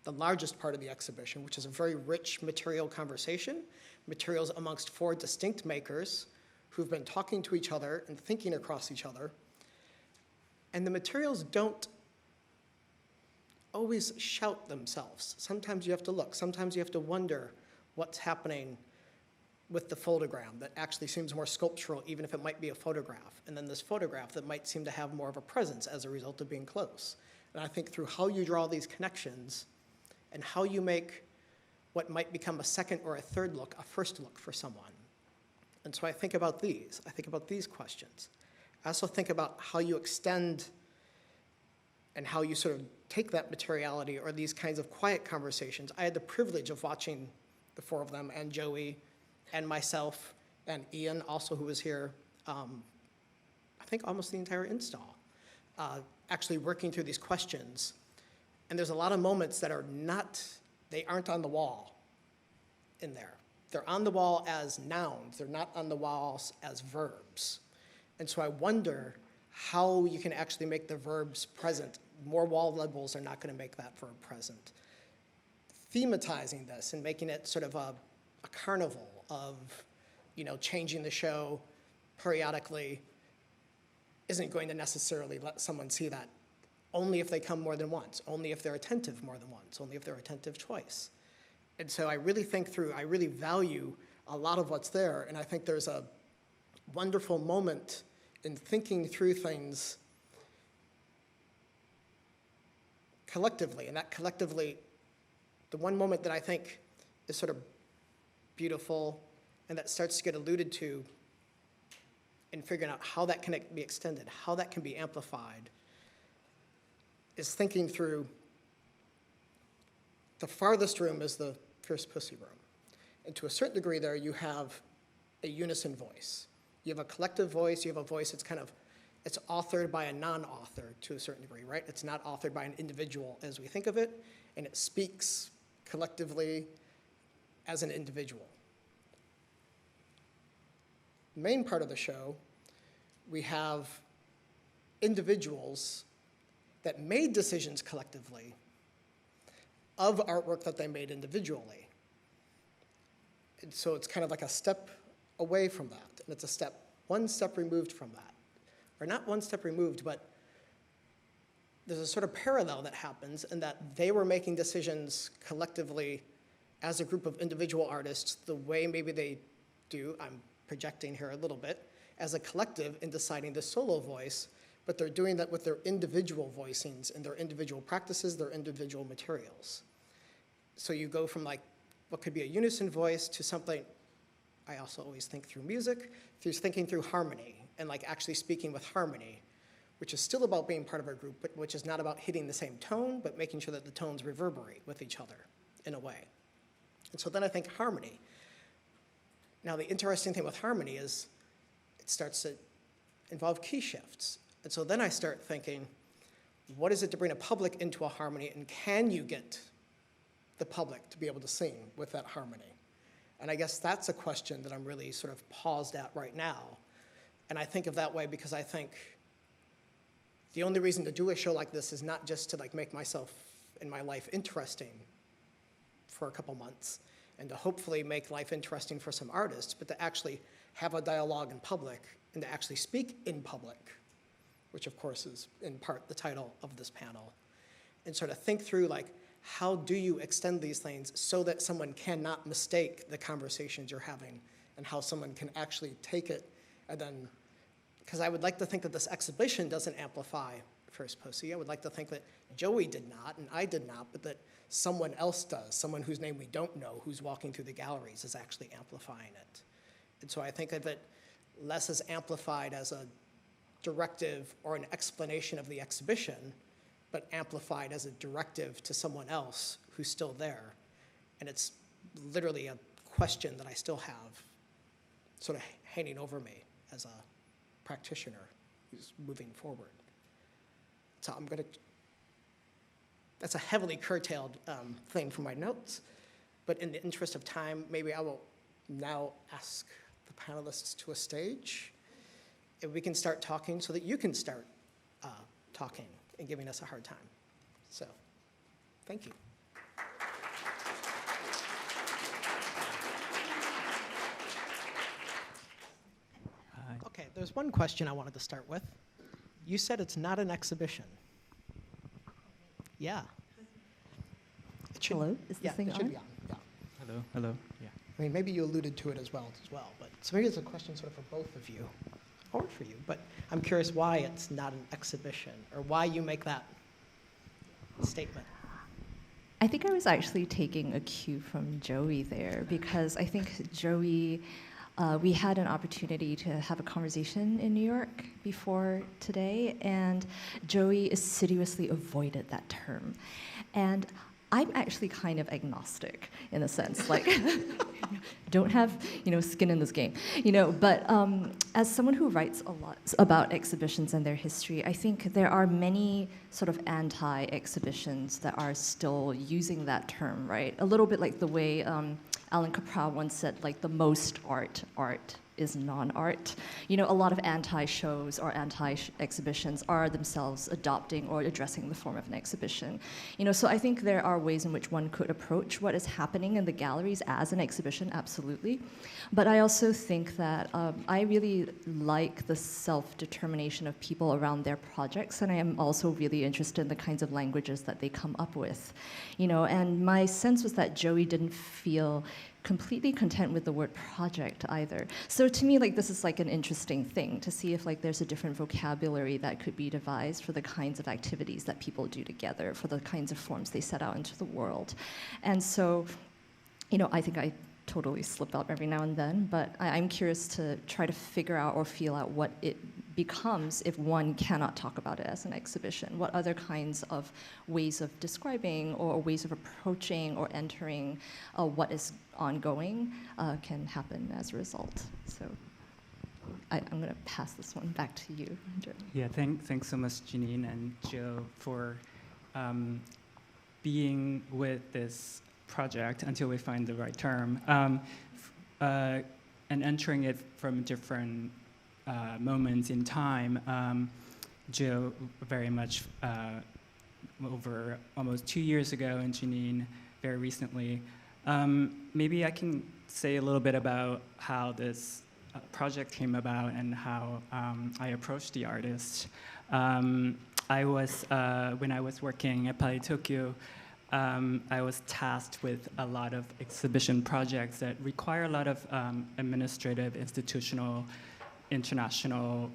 the largest part of the exhibition, which is a very rich material conversation, materials amongst 4 distinct makers who've been talking to each other and thinking across each other. And the materials don't always shout themselves. Sometimes you have to look. Sometimes you have to wonder what's happening with the photogram that actually seems more sculptural, even if it might be a photograph. And then this photograph that might seem to have more of a presence as a result of being close. And I think through how you draw these connections and how you make what might become a second or a third look, a first look for someone. And so I think about these. I think about these questions. I also think about how you extend and how you sort of take that materiality or these kinds of quiet conversations. I had the privilege of watching the 4 of them, and Joey, and myself, and Ian also, who was here, I think almost the entire install, actually working through these questions. And there's a lot of moments that they aren't on the wall in there. They're on the wall as nouns. They're not on the walls as verbs. And so I wonder how you can actually make the verbs present. More wall labels are not going to make that verb present. Thematizing this and making it sort of a carnival of, changing the show periodically isn't going to necessarily let someone see that. Only if they come more than once, only if they're attentive more than once, only if they're attentive twice. And so I really value a lot of what's there, and I think there's a wonderful moment in thinking through things collectively, and that collectively, the one moment that I think is sort of beautiful and that starts to get alluded to in figuring out how that can be extended, how that can be amplified, is thinking through the farthest room is the Fierce Pussy room. And to a certain degree there, you have a unison voice. You have a collective voice, you have a voice it's authored by a non-author to a certain degree, right? It's not authored by an individual as we think of it, and it speaks collectively as an individual. The main part of the show, we have individuals that made decisions collectively of artwork that they made individually. And so it's kind of like a step away from that, and it's one step removed from that. Or not one step removed, but there's a sort of parallel that happens in that they were making decisions collectively as a group of individual artists the way maybe they do, I'm projecting here a little bit, as a collective in deciding the solo voice, but they're doing that with their individual voicings and their individual practices, their individual materials. So you go from like what could be a unison voice to something, I also always think through music, through thinking through harmony and like actually speaking with harmony, which is still about being part of our group, but which is not about hitting the same tone, but making sure that the tones reverberate with each other in a way. And so then I think harmony. Now the interesting thing with harmony is it starts to involve key shifts. And so then I start thinking, what is it to bring a public into a harmony, and can you get the public to be able to sing with that harmony? And I guess that's a question that I'm really sort of paused at right now. And I think of that way because I think the only reason to do a show like this is not just to like make myself and my life interesting for a couple months and to hopefully make life interesting for some artists, but to actually have a dialogue in public and to actually speak in public, which of course is in part the title of this panel, and sort of think through like, how do you extend these things so that someone cannot mistake the conversations you're having, and how someone can actually take it and then, because I would like to think that this exhibition doesn't amplify First Posse. I would like to think that Joey did not and I did not, but that someone else does, someone whose name we don't know who's walking through the galleries is actually amplifying it. And so I think of it less as amplified as a directive or an explanation of the exhibition, but amplified as a directive to someone else who's still there. And it's literally a question that I still have sort of hanging over me as a practitioner who's moving forward. So I'm gonna, that's a heavily curtailed thing from my notes, but in the interest of time, maybe I will now ask the panelists to a stage, and we can start talking so that you can start talking and giving us a hard time. So, thank you. Okay, there's one question I wanted to start with. You said it's not an exhibition. Yeah. It should, Hello, is this thing it should on? be on. Yeah. Hello, hello, yeah. I mean, maybe you alluded to it as well, but so maybe it's a question sort of for both of you, or for you, but I'm curious why it's not an exhibition, or why you make that statement. I think I was actually taking a cue from Joey there, because I think Joey, we had an opportunity to have a conversation in New York before today, and Joey assiduously avoided that term. And I'm actually kind of agnostic in a sense, like don't have skin in this game, But as someone who writes a lot about exhibitions and their history, I think there are many sort of anti-exhibitions that are still using that term, right? A little bit like the way Alan Capra once said, like the most art is non-art. A lot of anti-shows or anti-exhibitions are themselves adopting or addressing the form of an exhibition. So I think there are ways in which one could approach what is happening in the galleries as an exhibition, absolutely. But I also think that I really like the self-determination of people around their projects, and I am also really interested in the kinds of languages that they come up with. And my sense was that Joey didn't feel completely content with the word project either. So to me, this is an interesting thing to see if there's a different vocabulary that could be devised for the kinds of activities that people do together, for the kinds of forms they set out into the world. And so, I think I totally slip up every now and then, but I'm curious to try to figure out or feel out what it becomes if one cannot talk about it as an exhibition. What other kinds of ways of describing or ways of approaching or entering what is ongoing can happen as a result. So I'm going to pass this one back to you, Jeremy. Yeah, thanks so much, Janine and Joe, for being with this project until we find the right term, and entering it from different moments in time. Joe very much over almost 2 years ago, and Janine very recently. Maybe I can say a little bit about how this project came about and how I approached the artist. when I was working at Palais Tokyo, I was tasked with a lot of exhibition projects that require a lot of administrative, institutional, international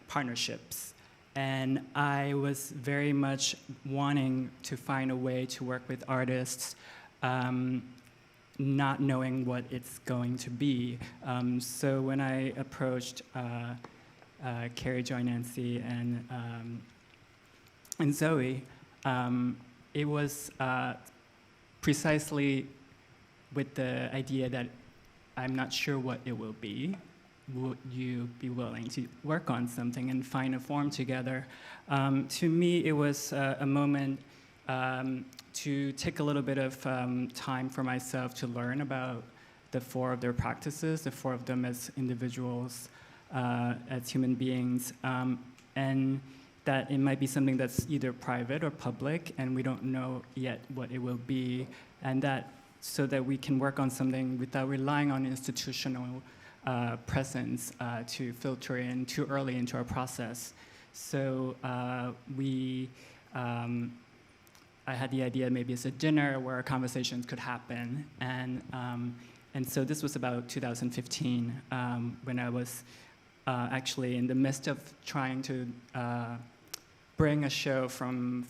partnerships. And I was very much wanting to find a way to work with artists, not knowing what it's going to be. So when I approached Carrie, Joy, Nancy, and Zoe, it was precisely with the idea that I'm not sure what it will be. Would you be willing to work on something and find a form together? To me, it was a moment to take a little bit of time for myself to learn about the four of their practices, the four of them as individuals, as human beings, and that it might be something that's either private or public, and we don't know yet what it will be, and that so that we can work on something without relying on institutional presence to filter in too early into our process. So I had the idea maybe it's a dinner where conversations could happen, and so this was about 2015 when I was actually in the midst of trying to bring a show from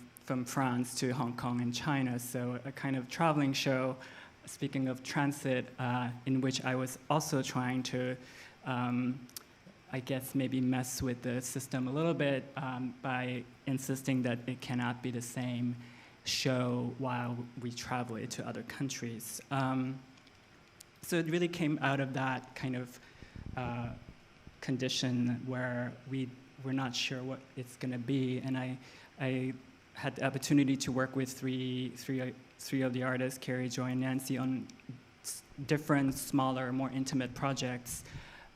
France to Hong Kong and China, so a kind of traveling show. Speaking of transit, in which I was also trying to, I guess, maybe mess with the system a little bit by insisting that it cannot be the same show while we travel it to other countries. So it really came out of that kind of condition where we're not sure what it's going to be, and I had the opportunity to work with three of the artists, Carrie, Joy, and Nancy, on different, smaller, more intimate projects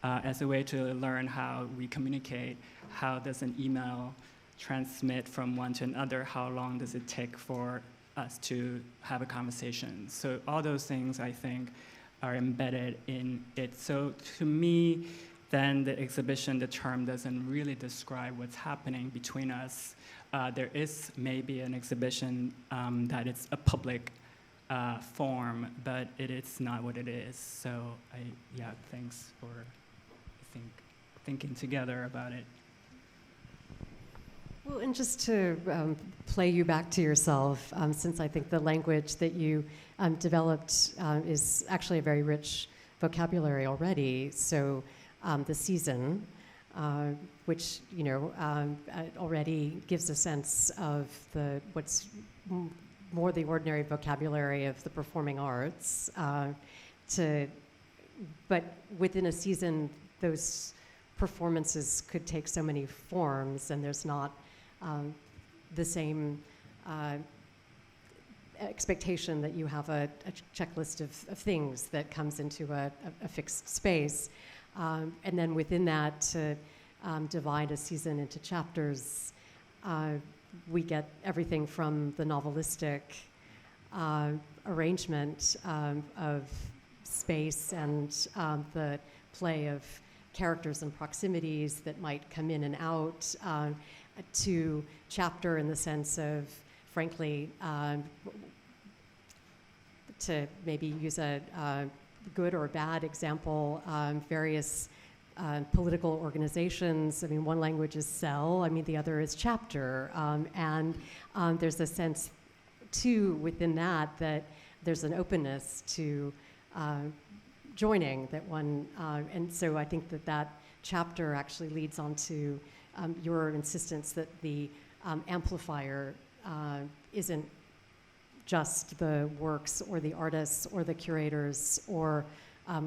as a way to learn how we communicate. How does an email transmit from one to another? How long does it take for us to have a conversation? So all those things, I think, are embedded in it. So to me, then the exhibition, the term doesn't really describe what's happening between us. There is maybe an exhibition that it's a public form, but it's not what it is. So thanks for, thinking together about it. Well, and just to play you back to yourself, since I think the language that you developed is actually a very rich vocabulary already. So the season, which already gives a sense of what's more the ordinary vocabulary of the performing arts. But within a season, those performances could take so many forms, and there's not the same expectation that you have a checklist of things that comes into a fixed space. And then within that, to divide a season into chapters, we get everything from the novelistic arrangement of space and the play of characters and proximities that might come in and out, to chapter in the sense of, frankly, to maybe use a good or bad example, various political organizations. I mean, one language is cell, the other is chapter. And there's a sense, too, within that there's an openness to joining that one, and so I think that chapter actually leads on to your insistence that the amplifier isn't just the works or the artists or the curators or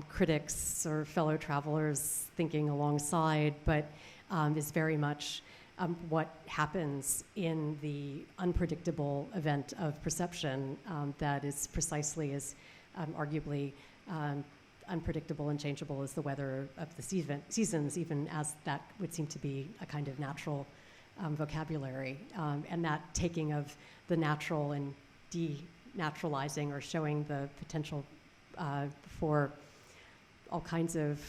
critics or fellow travelers thinking alongside, but is very much what happens in the unpredictable event of perception that is precisely as arguably unpredictable and changeable as the weather of the seasons, even as that would seem to be a kind of natural vocabulary. And that taking of the natural and denaturalizing or showing the potential for all kinds of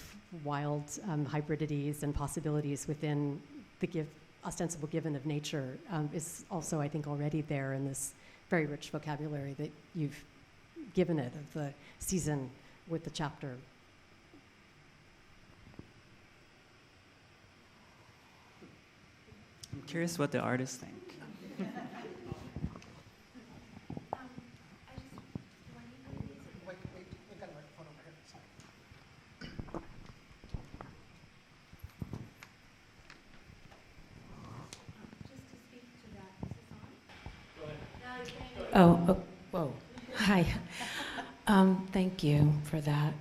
wild hybridities and possibilities within the ostensible given of nature is also, I think, already there in this very rich vocabulary that you've given it of the season with the chapter. I'm curious what the artists think. Whoa. Hi. Thank you for that,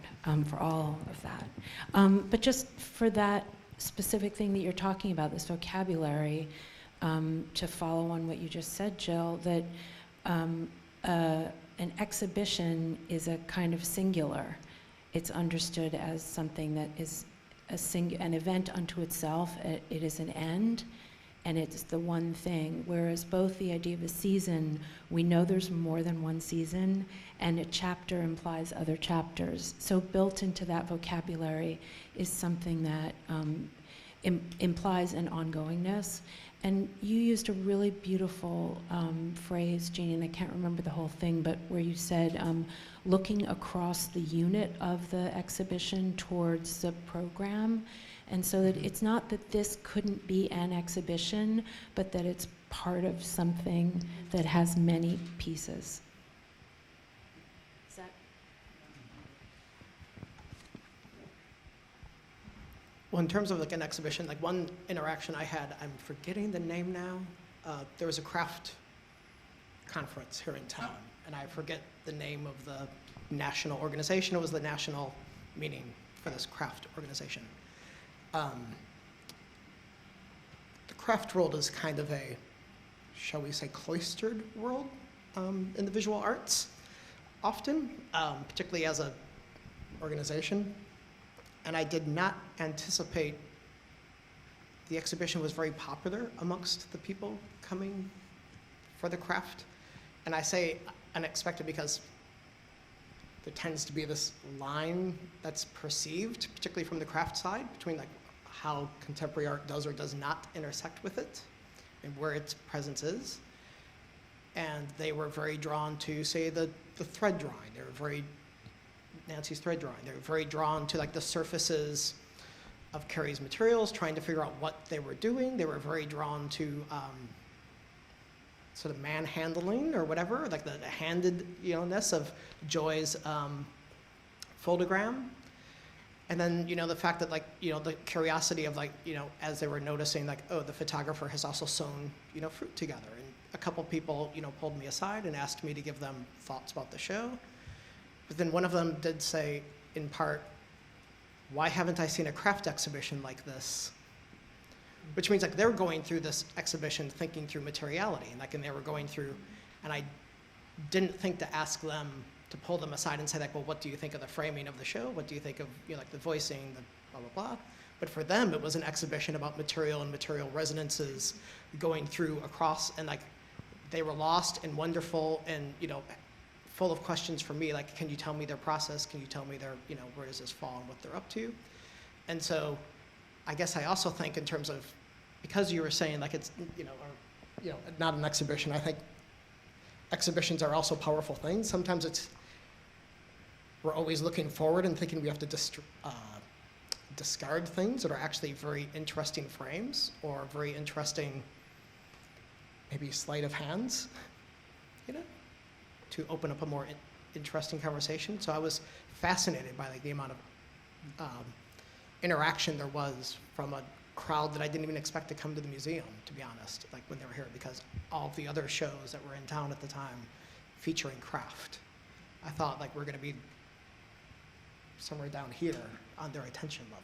for all of that. But just for that specific thing that you're talking about, this vocabulary, to follow on what you just said, Jill, that an exhibition is a kind of singular. It's understood as something that is an event unto itself. It is an end, and it's the one thing. Whereas both the idea of a season, we know there's more than one season, and a chapter implies other chapters. So built into that vocabulary is something that implies an ongoingness. And you used a really beautiful phrase, Jeannie, and I can't remember the whole thing, but where you said looking across the unit of the exhibition towards the program. And so that it's not that this couldn't be an exhibition, but that it's part of something that has many pieces. Is that? Well, in terms of like an exhibition, like one interaction I had, I'm forgetting the name now. There was a craft conference here in town, and I forget the name of the national organization. It was the national meeting for this craft organization. The craft world is kind of a, shall we say, cloistered world in the visual arts, often, particularly as an organization. And I did not anticipate the exhibition was very popular amongst the people coming for the craft. And I say unexpected because there tends to be this line that's perceived, particularly from the craft side, between like how contemporary art does or does not intersect with it and where its presence is. And they were very drawn to, say, the thread drawing. They were very, Nancy's thread drawing. They were very drawn to like the surfaces of Carrie's materials, trying to figure out what they were doing. They were very drawn to sort of manhandling or whatever, like the handed-ness of Joy's photogram. And then, the fact that the curiosity of as they were noticing oh, the photographer has also sewn, fruit together. And a couple people, pulled me aside and asked me to give them thoughts about the show. But then one of them did say, in part, why haven't I seen a craft exhibition like this? Which means they're going through this exhibition thinking through materiality, and they were going through, and I didn't think to ask them to pull them aside and say well, what do you think of the framing of the show? What do you think of the voicing, the blah blah blah? But for them, it was an exhibition about material and material resonances going through across, and they were lost and wonderful and full of questions for me, can you tell me their process? Can you tell me their, where does this fall and what they're up to? And so I guess I also think in terms of, because you were saying it's, not an exhibition, I think exhibitions are also powerful things. Sometimes we're always looking forward and thinking we have to discard things that are actually very interesting frames or very interesting, maybe sleight of hands, to open up a more interesting conversation. So I was fascinated by the amount of interaction there was from a crowd that I didn't even expect to come to the museum, to be honest, when they were here, because all the other shows that were in town at the time featuring craft, I thought we're gonna be somewhere down here on their attention level.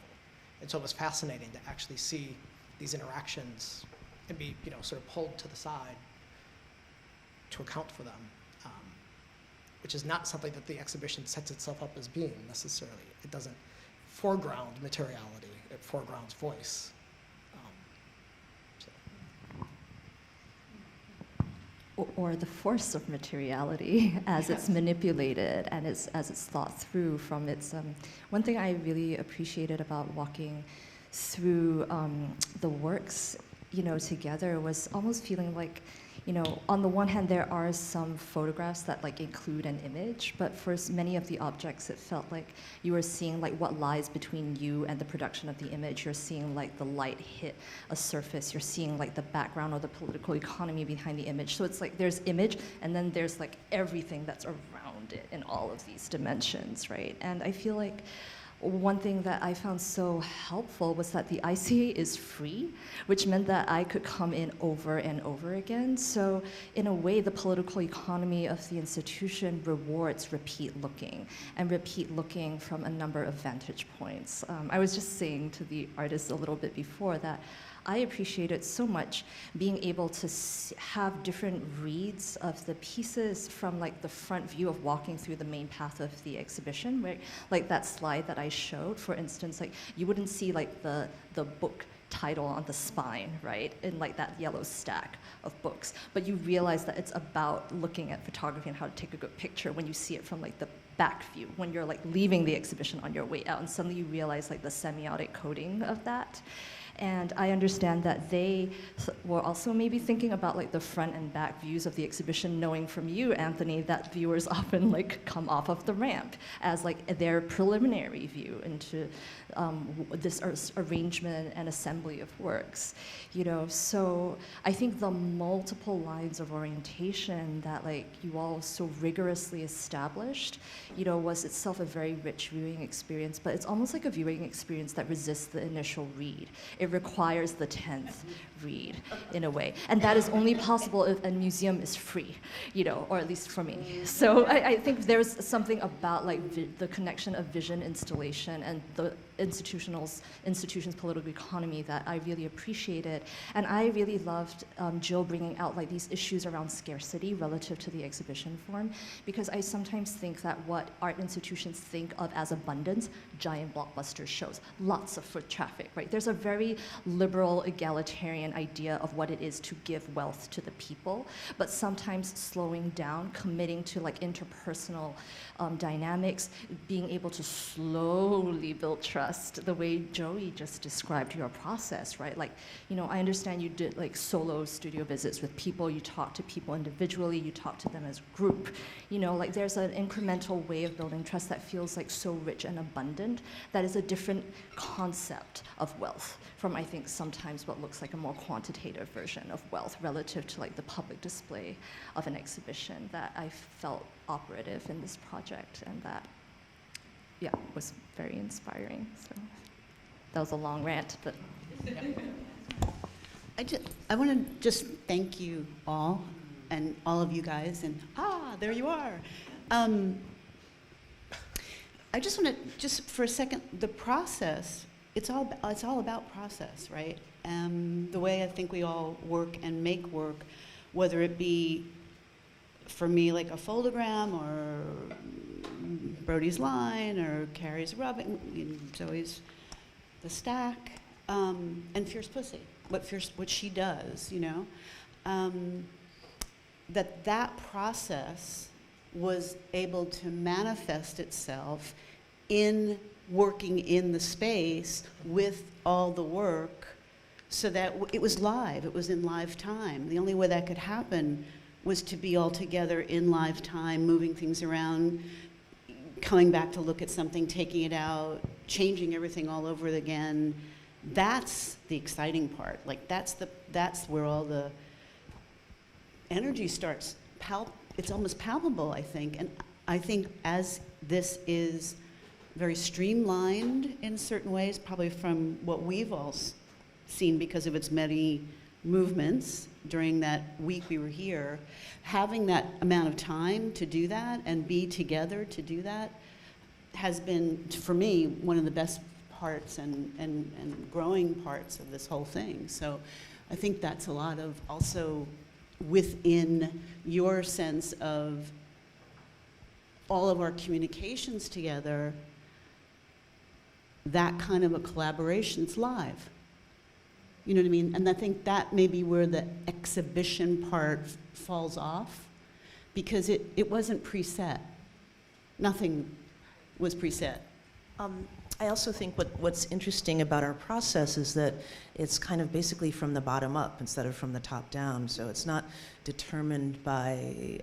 And so it was fascinating to actually see these interactions and be, sort of pulled to the side to account for them. Which is not something that the exhibition sets itself up as being necessarily. It doesn't foreground materiality, it foregrounds voice. Or the force of materiality as it's manipulated and as it's thought through from its. One thing I really appreciated about walking through the works together was almost feeling like, on the one hand, there are some photographs that like include an image, but for many of the objects, it felt like you were seeing like what lies between you and the production of the image. You're seeing like the light hit a surface. You're seeing like the background or the political economy behind the image. So it's like there's image, and then there's like everything that's around it in all of these dimensions, right? And I feel like one thing that I found so helpful was that the ICA is free, which meant that I could come in over and over again. So in a way, the political economy of the institution rewards repeat looking, and repeat looking from a number of vantage points. I was just saying to the artists a little bit before that I appreciated so much being able to have different reads of the pieces from like the front view of walking through the main path of the exhibition, where like that slide that I showed, for instance, like you wouldn't see like the book title on the spine, right, in like that yellow stack of books, but you realize that it's about looking at photography and how to take a good picture when you see it from like the back view, when you're like leaving the exhibition on your way out, and suddenly you realize like the semiotic coding of that. And I understand that they were also maybe thinking about like the front and back views of the exhibition, knowing from you, Anthony, that viewers often like come off of the ramp as like their preliminary view into this arrangement and assembly of works, So I think the multiple lines of orientation that like you all so rigorously established, was itself a very rich viewing experience, but it's almost like a viewing experience that resists the initial read. It requires the 10th read in a way. And that is only possible if a museum is free, or at least for me. So I think there's something about like the connection of vision installation and the institution's political economy that I really appreciated. And I really loved Jill bringing out like these issues around scarcity relative to the exhibition form, because I sometimes think that what art institutions think of as abundance, giant blockbuster shows, lots of foot traffic, right? There's a very liberal, egalitarian idea of what it is to give wealth to the people, but sometimes slowing down, committing to like interpersonal dynamics, being able to slowly build trust, the way Joey just described your process, right? Like, I understand you did like solo studio visits with people, you talk to people individually, you talk to them as a group, like there's an incremental way of building trust that feels like so rich and abundant, that is a different concept of wealth from, I think, sometimes what looks like a more quantitative version of wealth relative to like the public display of an exhibition that I felt operative in this project, and that, was very inspiring. So that was a long rant, but. I want to just thank you all, and all of you guys, and there you are. I just want to, just for a second, the process, it's all about process, right? The way I think we all work and make work, whether it be, for me, like a foldogram, or Brody's line, or Carrie's rubbing, Zoe's the stack, and Fierce Pussy, what she does, that process was able to manifest itself in working in the space with all the work, so that it was live, it was in live time. The only way that could happen was to be all together in live time, moving things around, coming back to look at something, taking it out, changing everything all over again. That's the exciting part. Like that's where all the energy starts. It's almost palpable, I think. And I think as this is very streamlined in certain ways, probably from what we've all seen because of its many movements during that week we were here, having that amount of time to do that and be together to do that has been, for me, one of the best parts and growing parts of this whole thing. So I think that's a lot of also within your sense of all of our communications together, that kind of a collaboration's live. You know what I mean? And I think that may be where the exhibition part falls off, because it wasn't preset. Nothing was preset. I also think what's interesting about our process is that it's kind of basically from the bottom up instead of from the top down. So it's not determined by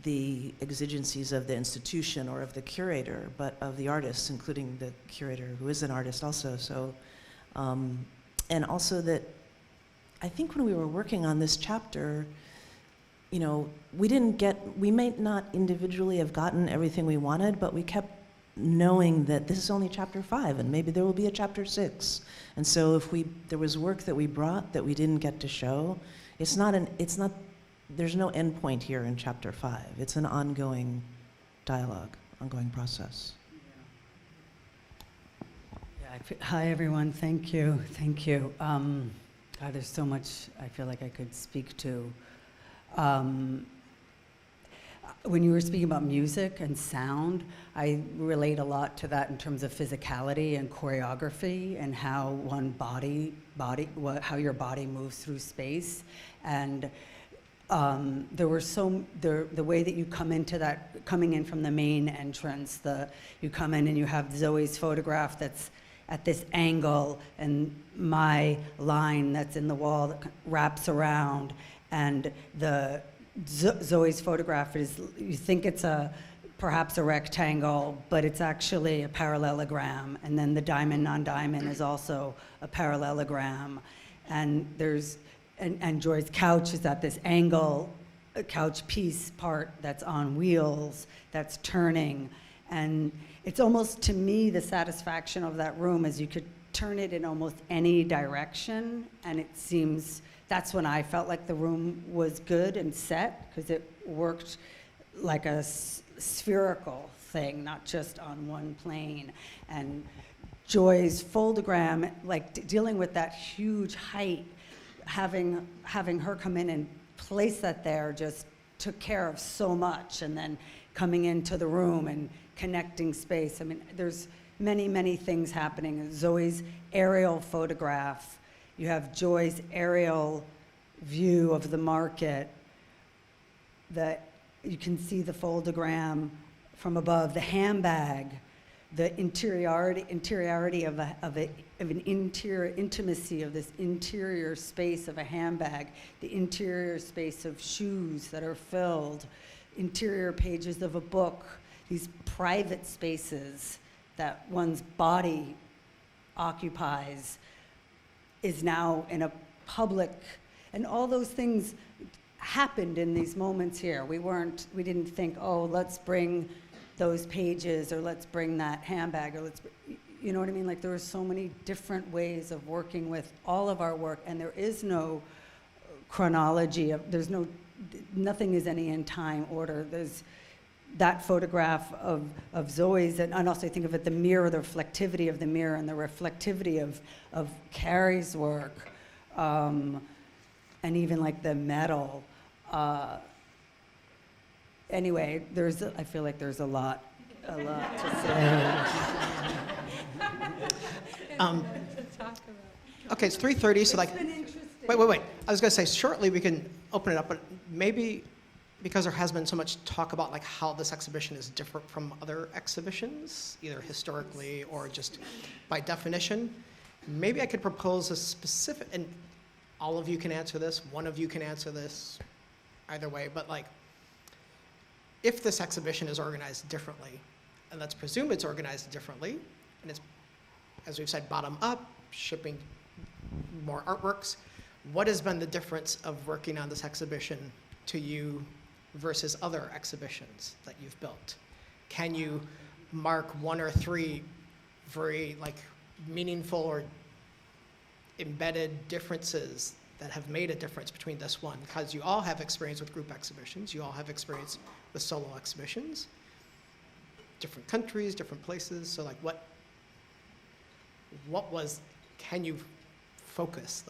the exigencies of the institution or of the curator, but of the artist, including the curator, who is an artist also. So, and also that I think when we were working on this chapter, you know, we may not individually have gotten everything we wanted, but we kept knowing that this is only chapter 5 and maybe there will be a chapter 6. And so if there was work that we brought that we didn't get to show, there's no end point here in chapter 5. It's an ongoing dialogue, ongoing process. Yeah, hi everyone, thank you. God, there's so much I feel like I could speak to. When you were speaking about music and sound, I relate a lot to that in terms of physicality and choreography and how how your body moves through space. And the way that you come into that, coming in from the main entrance, you come in and you have Zoe's photograph that's at this angle, and my line that's in the wall that wraps around, and Zoe's photograph is, you think it's perhaps a rectangle, but it's actually a parallelogram, and then the diamond non-diamond is also a parallelogram, and and Joy's couch is at this angle, a couch piece part that's on wheels, that's turning, and it's almost, to me, the satisfaction of that room is you could turn it in almost any direction, and it seems, that's when I felt like the room was good and set, because it worked like a spherical thing, not just on one plane. And Joy's foldogram, like dealing with that huge height, having her come in and place that there just took care of so much. And then coming into the room and connecting space. I mean, there's many, many things happening. Zoe's aerial photograph, you have Joy's aerial view of the market, that you can see the foldogram from above, the handbag, the interiority of an interior intimacy of this interior space of a handbag, the interior space of shoes that are filled, interior pages of a book, these private spaces that one's body occupies is now in a public, and all those things happened in these moments here. We didn't think, oh, let's bring those pages, or let's bring that handbag, or you know what I mean? Like, there were so many different ways of working with all of our work, and there is no chronology nothing is any in time order. There's that photograph of Zoe's, and also I think of it, the mirror, the reflectivity of the mirror, and the reflectivity of Carrie's work, and even like the metal. Anyway, I feel like there's a lot to say. Okay, it's 3:30, so like, wait. I was gonna say, shortly we can open it up, but maybe because there has been so much talk about like how this exhibition is different from other exhibitions, either historically or just by definition, maybe I could propose a specific, and all of you can answer this, one of you can answer this, either way, but like, if this exhibition is organized differently, and let's presume it's organized differently, and it's, as we've said, bottom up, shipping more artworks, what has been the difference of working on this exhibition to you versus other exhibitions that you've built? Can you mark 1 or 3 very like meaningful or embedded differences that have made a difference between this one? Because you all have experience with group exhibitions, you all have experience with solo exhibitions, different countries, different places, so like what was, can you focus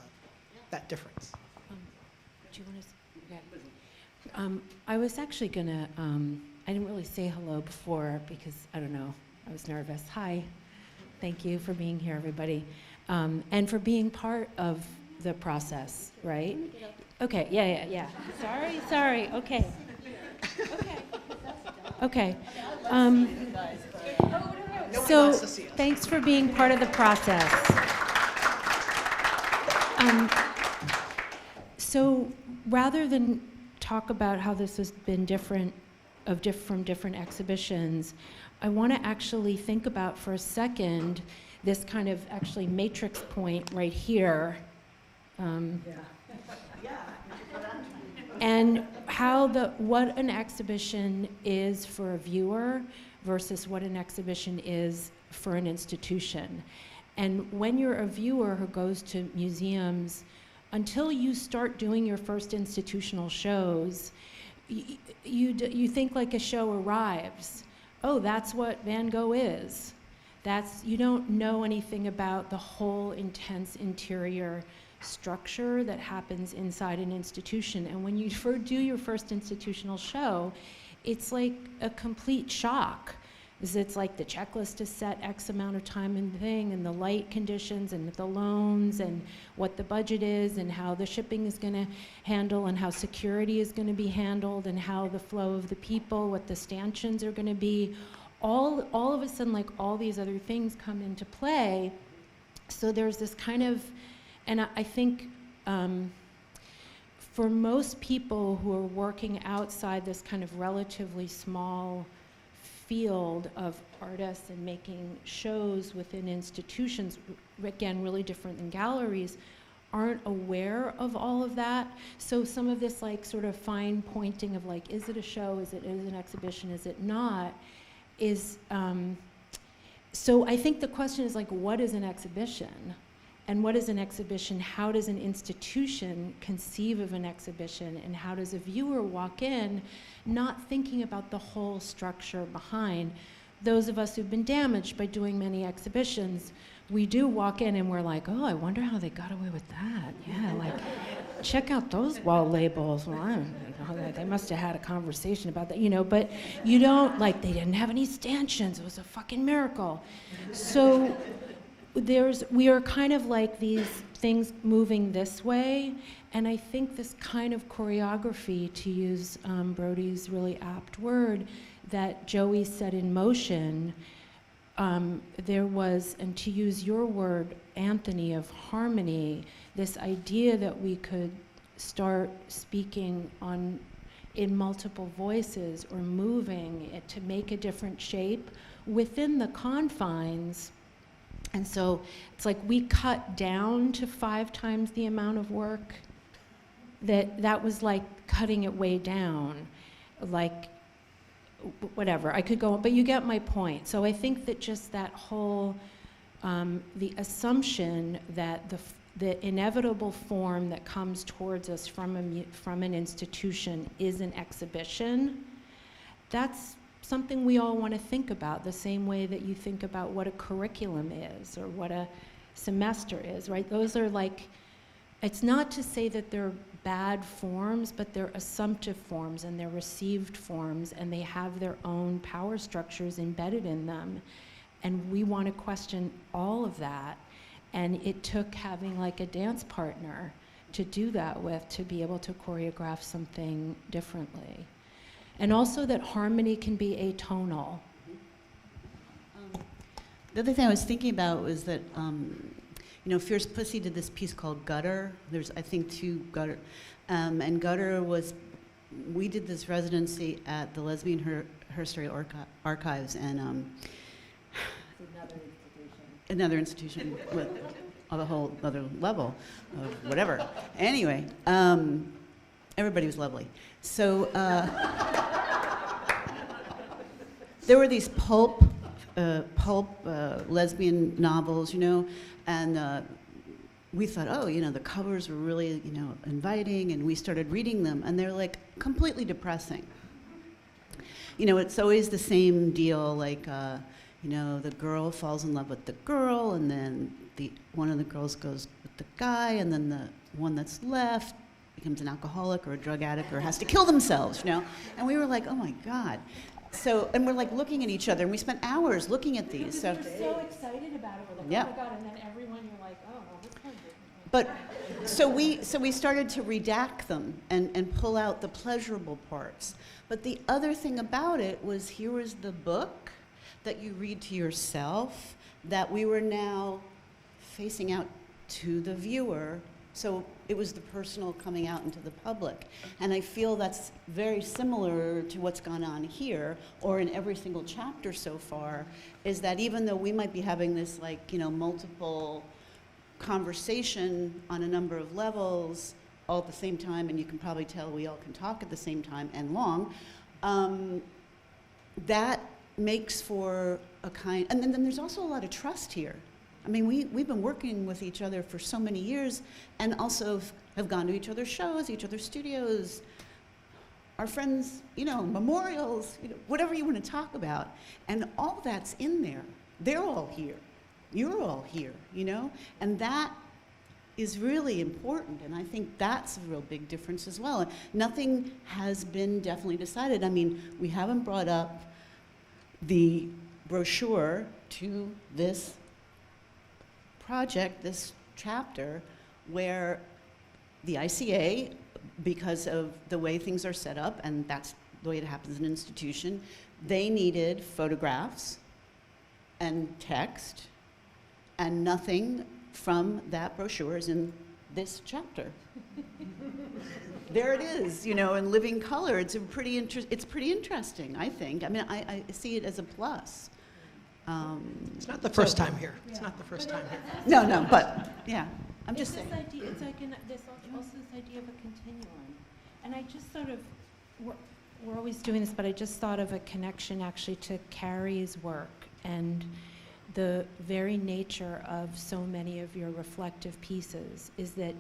that difference? Do you want to? I was actually gonna. I didn't really say hello before because I don't know. I was nervous. Hi, thank you for being here, everybody, and for being part of the process. Right? Okay. Yeah. Sorry. Okay. Okay. Nobody So, wants to see us. thanks for being part of the process. So, rather than talk about how this has been different from different exhibitions, I want to actually think about for a second this kind of actually matrix point right here. And what an exhibition is for a viewer versus what an exhibition is for an institution. And when you're a viewer who goes to museums, until you start doing your first institutional shows, you think like a show arrives. Oh, that's what Van Gogh is. You don't know anything about the whole intense interior structure that happens inside an institution. And when you do your first institutional show, it's like a complete shock. It's like the checklist is set X amount of time and thing, and the light conditions, and the loans, and what the budget is, and how the shipping is going to handle, and how security is going to be handled, and how the flow of the people, what the stanchions are going to be. All of a sudden, like all these other things come into play. So there's this kind of, and I think for most people who are working outside this kind of relatively small field of artists and making shows within institutions, again, really different than galleries, aren't aware of all of that. So some of this like sort of fine pointing of like, is it a show, is it an exhibition, is it not, is, so I think the question is like, what is an exhibition? And what is an exhibition? How does an institution conceive of an exhibition? And how does a viewer walk in not thinking about the whole structure behind? Those of us who've been damaged by doing many exhibitions, we do walk in and we're like, oh, I wonder how they got away with that. Yeah, like, check out those wall labels. Well, they must have had a conversation about that, but you don't, like, they didn't have any stanchions. It was a fucking miracle. So we are kind of like these things moving this way, and I think this kind of choreography, to use Brody's really apt word, that Joey set in motion, there was, and to use your word, Anthony, of harmony, this idea that we could start speaking in multiple voices or moving it to make a different shape within the confines. And so it's like we cut down to 5 times the amount of work. That was like cutting it way down, like whatever. I could go on, but you get my point. So I think that just that whole, the assumption that the inevitable form that comes towards us from an institution is an exhibition, that's something we all want to think about, the same way that you think about what a curriculum is or what a semester is, right? Those are like, it's not to say that they're bad forms, but they're assumptive forms and they're received forms, and they have their own power structures embedded in them. And we want to question all of that. And it took having like a dance partner to do that with, to be able to choreograph something differently. And also that harmony can be atonal. The other thing I was thinking about was that, Fierce Pussy did this piece called Gutter. There's, I think, 2 Gutter. And Gutter was, we did this residency at the Lesbian Herstory Archives, and another institution with a whole other level of whatever. Anyway, everybody was lovely. So there were these pulp lesbian novels, and we thought, oh, the covers were really, inviting, and we started reading them, and they're like completely depressing. It's always the same deal, like, the girl falls in love with the girl, and then one of the girls goes with the guy, and then the one that's left becomes an alcoholic or a drug addict or has to kill themselves, And we were like, oh my God. So, and we're like looking at each other, and we spent hours looking at these. So, You're so excited about it. We're like, yeah. oh my God, and then everyone, you're like, oh, well, this one's different. But so we started to redact them and pull out the pleasurable parts. But the other thing about it was, here was the book, that you read to yourself, that we were now facing out to the viewer. So it was the personal coming out into the public. And I feel that's very similar to what's gone on here, or in every single chapter so far, is that even though we might be having this, like, you know, multiple conversation on a number of levels all at the same time, and you can probably tell we all can talk at the same time and long, that makes for a kind, and then there's also a lot of trust here. I mean, we've been working with each other for so many years, and also have gone to each other's shows, each other's studios, our friends, you know, memorials, you know, whatever you want to talk about. And all that's in there. They're all here. You're all here, you know? And that is really important, and I think that's a real big difference as well. Nothing has been definitely decided. I mean, we haven't brought up the brochure to this project, this chapter, where the ICA, because of the way things are set up, and that's the way it happens in an institution, they needed photographs and text, and nothing from that brochure is in this chapter. There it is, you know, in living color. It's pretty interesting, I think. I mean, I see it as a plus. It's not the first time here. It's not the first time here. No, but yeah, I'm just saying. It's like there's also this idea of a continuum, and I just sort of we're always doing this, but I just thought of a connection actually to Carrie's work and the very nature of so many of your reflective pieces is that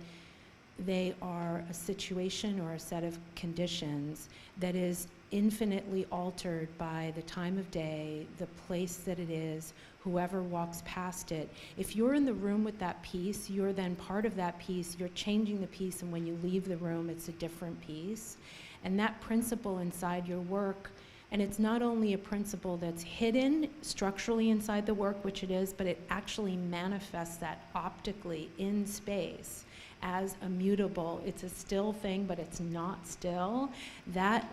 they are a situation or a set of conditions that is infinitely altered by the time of day, the place that it is, whoever walks past it. If you're in the room with that piece, you're then part of that piece, you're changing the piece, and when you leave the room, it's a different piece. And that principle inside your work, and it's not only a principle that's hidden structurally inside the work, which it is, but it actually manifests that optically in space as a mutable. It's a still thing, but it's not still. That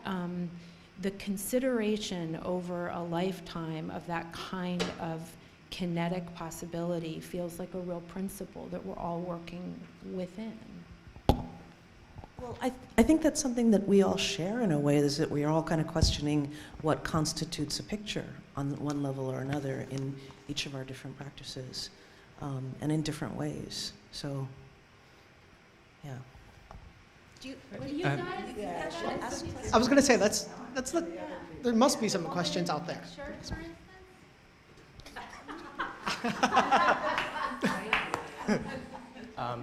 the consideration over a lifetime of that kind of kinetic possibility feels like a real principle that we're all working within. Well, I think that's something that we all share in a way, is that we are all kind of questioning what constitutes a picture on one level or another in each of our different practices, and in different ways. So, yeah. I was going to say, there must be some questions out there.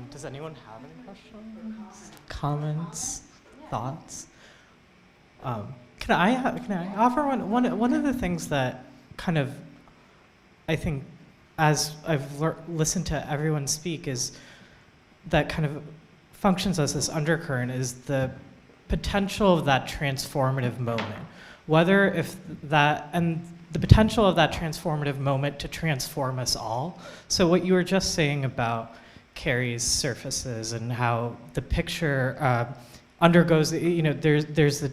Does anyone have any questions, comments, thoughts? Can I offer one of the things that kind of, I think, as I've listened to everyone speak, is that kind of functions as this undercurrent is the potential of that transformative moment. The potential of that transformative moment to transform us all. So what you were just saying about Carrie's surfaces and how the picture undergoes, you know, there's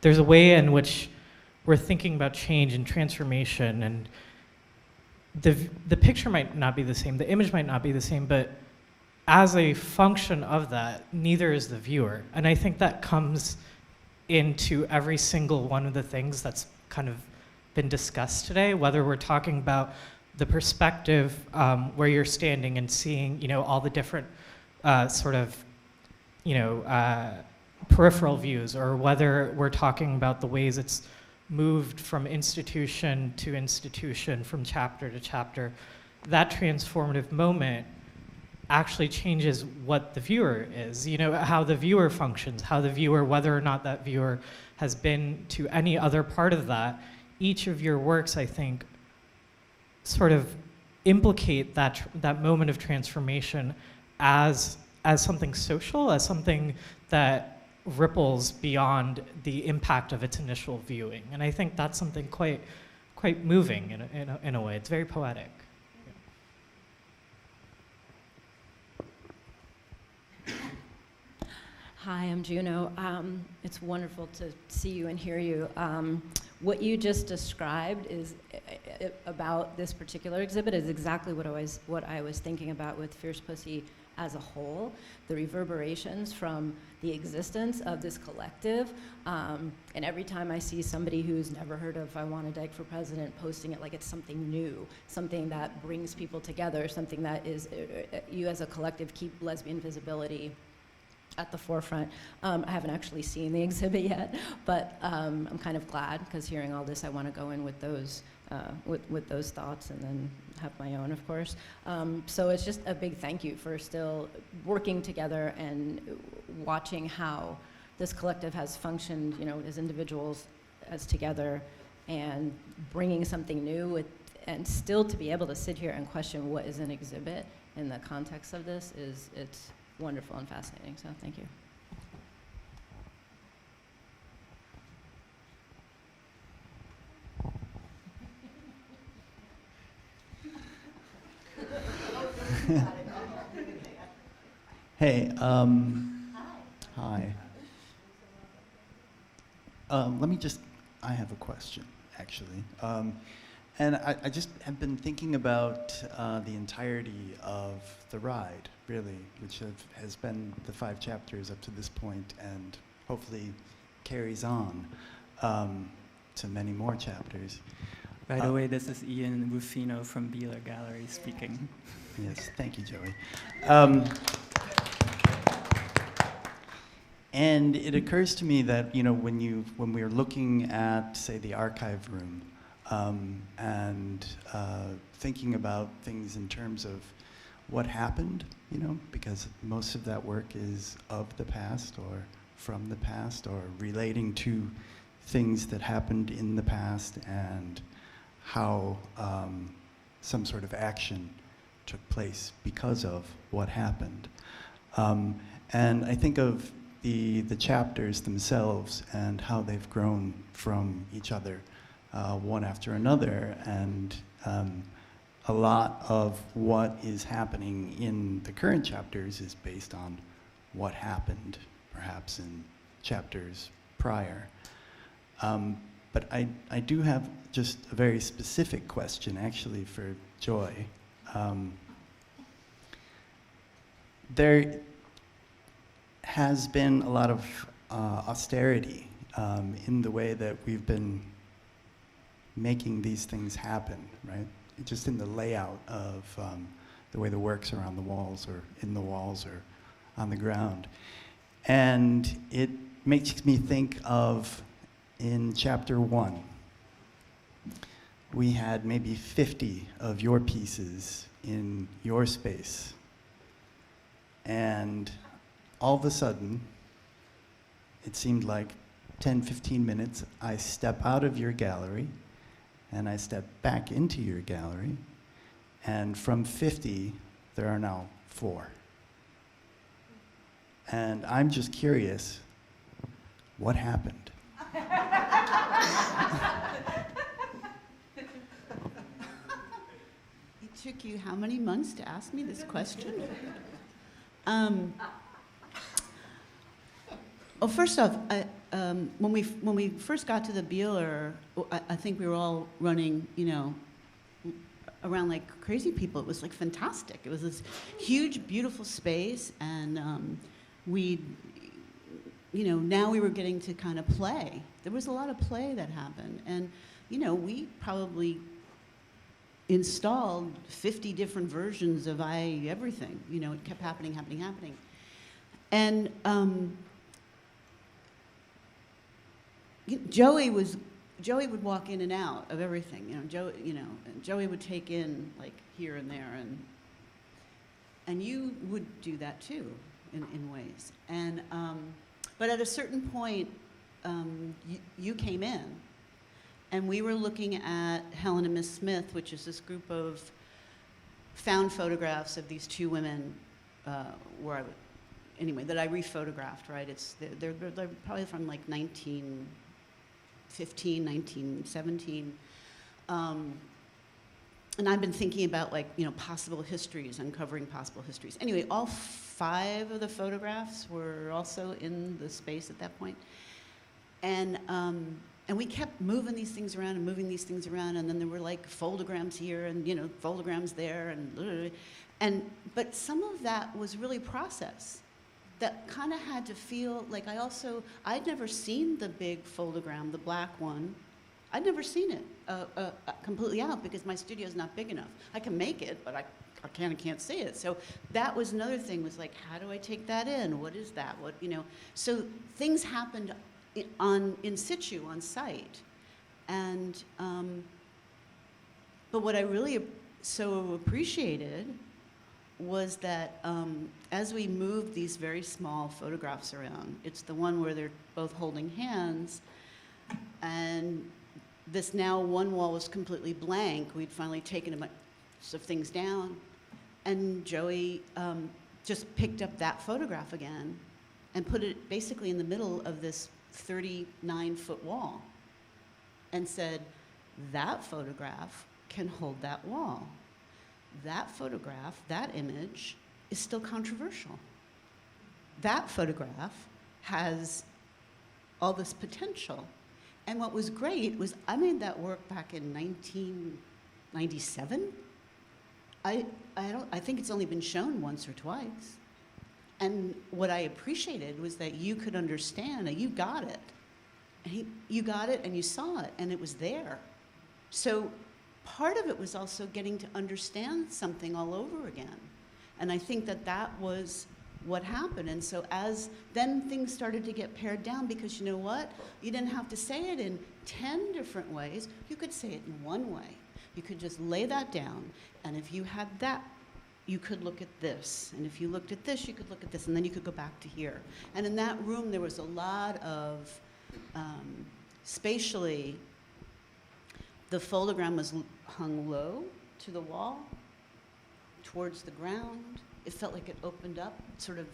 a way in which we're thinking about change and transformation, and the picture might not be the same, the image might not be the same, but as a function of that, neither is the viewer. And I think that comes into every single one of the things that's kind of been discussed today, whether we're talking about the perspective where you're standing and seeing, you know, all the different sort of, you know, peripheral views, or whether we're talking about the ways it's moved from institution to institution, from chapter to chapter. That transformative moment actually changes what the viewer is, you know, how the viewer functions, how the viewer, whether or not that viewer has been to any other part of that. Each of your works, I think, sort of implicate that moment of transformation as something social, as something that ripples beyond the impact of its initial viewing. And I think that's something quite moving in a way. It's very poetic. Hi, I'm Juno. It's wonderful to see you and hear you. What you just described is about this particular exhibit is exactly what I was thinking about with Fierce Pussy as a whole, the reverberations from the existence of this collective. And every time I see somebody who's never heard of I Want a Dyke for President posting it like it's something new, something that brings people together, something that is, you as a collective keep lesbian visibility at the forefront. I haven't actually seen the exhibit yet, but I'm kind of glad, because hearing all this, I want to go in with those thoughts and then have my own, of course. So it's just a big thank you for still working together and watching how this collective has functioned, you know, as individuals, as together, and bringing something new with, and still to be able to sit here and question what is an exhibit in the context of this it's wonderful and fascinating. So thank you. Hey, hi. I have a question, actually. And I just have been thinking about the entirety of the ride, really, which has been the 5 chapters up to this point, and hopefully carries on to many more chapters. By the way, this is Ian Rufino from Beeler Gallery speaking. Yes, thank you, Joey. And it occurs to me that, you know, when we're looking at, say, the archive room, and thinking about things in terms of what happened, you know, because most of that work is of the past or from the past or relating to things that happened in the past and how some sort of action took place because of what happened. And I think of the chapters themselves and how they've grown from each other, one after another, and a lot of what is happening in the current chapters is based on what happened, perhaps in chapters prior. But I do have just a very specific question, actually, for Joy. There has been a lot of austerity in the way that we've been making these things happen, right? Just in the layout of the way the works are on the walls or in the walls or on the ground. And it makes me think of, in chapter 1, we had maybe 50 of your pieces in your space. And all of a sudden, it seemed like 10, 15 minutes, I step out of your gallery and I step back into your gallery, and from 50, there are now 4. And I'm just curious, what happened? It took you how many months to ask me this question? Well, first off, when we first got to the Beeler, I think we were all running, you know, around like crazy people. It was like fantastic. It was this huge, beautiful space, and now we were getting to kind of play. There was a lot of play that happened, and you know, we probably installed 50 different versions of everything. You know, it kept happening, and Joey would walk in and out of everything. Joey would take in like here and there, and you would do that too, in ways. And but at a certain point, you came in, and we were looking at Helen and Miss Smith, which is this group of found photographs of these 2 women, that I rephotographed. Right? They're probably from like 1915, 1917. And I've been thinking about possible histories, uncovering possible histories. Anyway, all 5 of the photographs were also in the space at that point. And And we kept moving these things around and moving these things around, and then there were like foldograms here and, foldograms there, but some of that was really process that kind of had to feel like I'd never seen the big foldogram, the black one. I'd never seen it completely out because my studio's not big enough. I can make it, but I kind of can't see it. So that was another thing, was like, how do I take that in? What is that? So things happened in situ, on site. And, but what I really so appreciated was that as we moved these very small photographs around, it's the one where they're both holding hands, and this now one wall was completely blank. We'd finally taken a bunch of things down, and Joey just picked up that photograph again and put it basically in the middle of this 39-foot wall and said, that photograph can hold that wall. That photograph, that image, is still controversial. That photograph has all this potential. And what was great was I made that work back in 1997. I think it's only been shown once or twice. And what I appreciated was that you could understand, that you got it. And you got it and you saw it and it was there. So part of it was also getting to understand something all over again. And I think that was what happened. And so then things started to get pared down, because you know what? You didn't have to say it in 10 different ways. You could say it in one way. You could just lay that down. And if you had that, you could look at this. And if you looked at this, you could look at this. And then you could go back to here. And in that room, there was a lot of, spatially, the foldogram was hung low to the wall, towards the ground. It felt like it opened up, sort of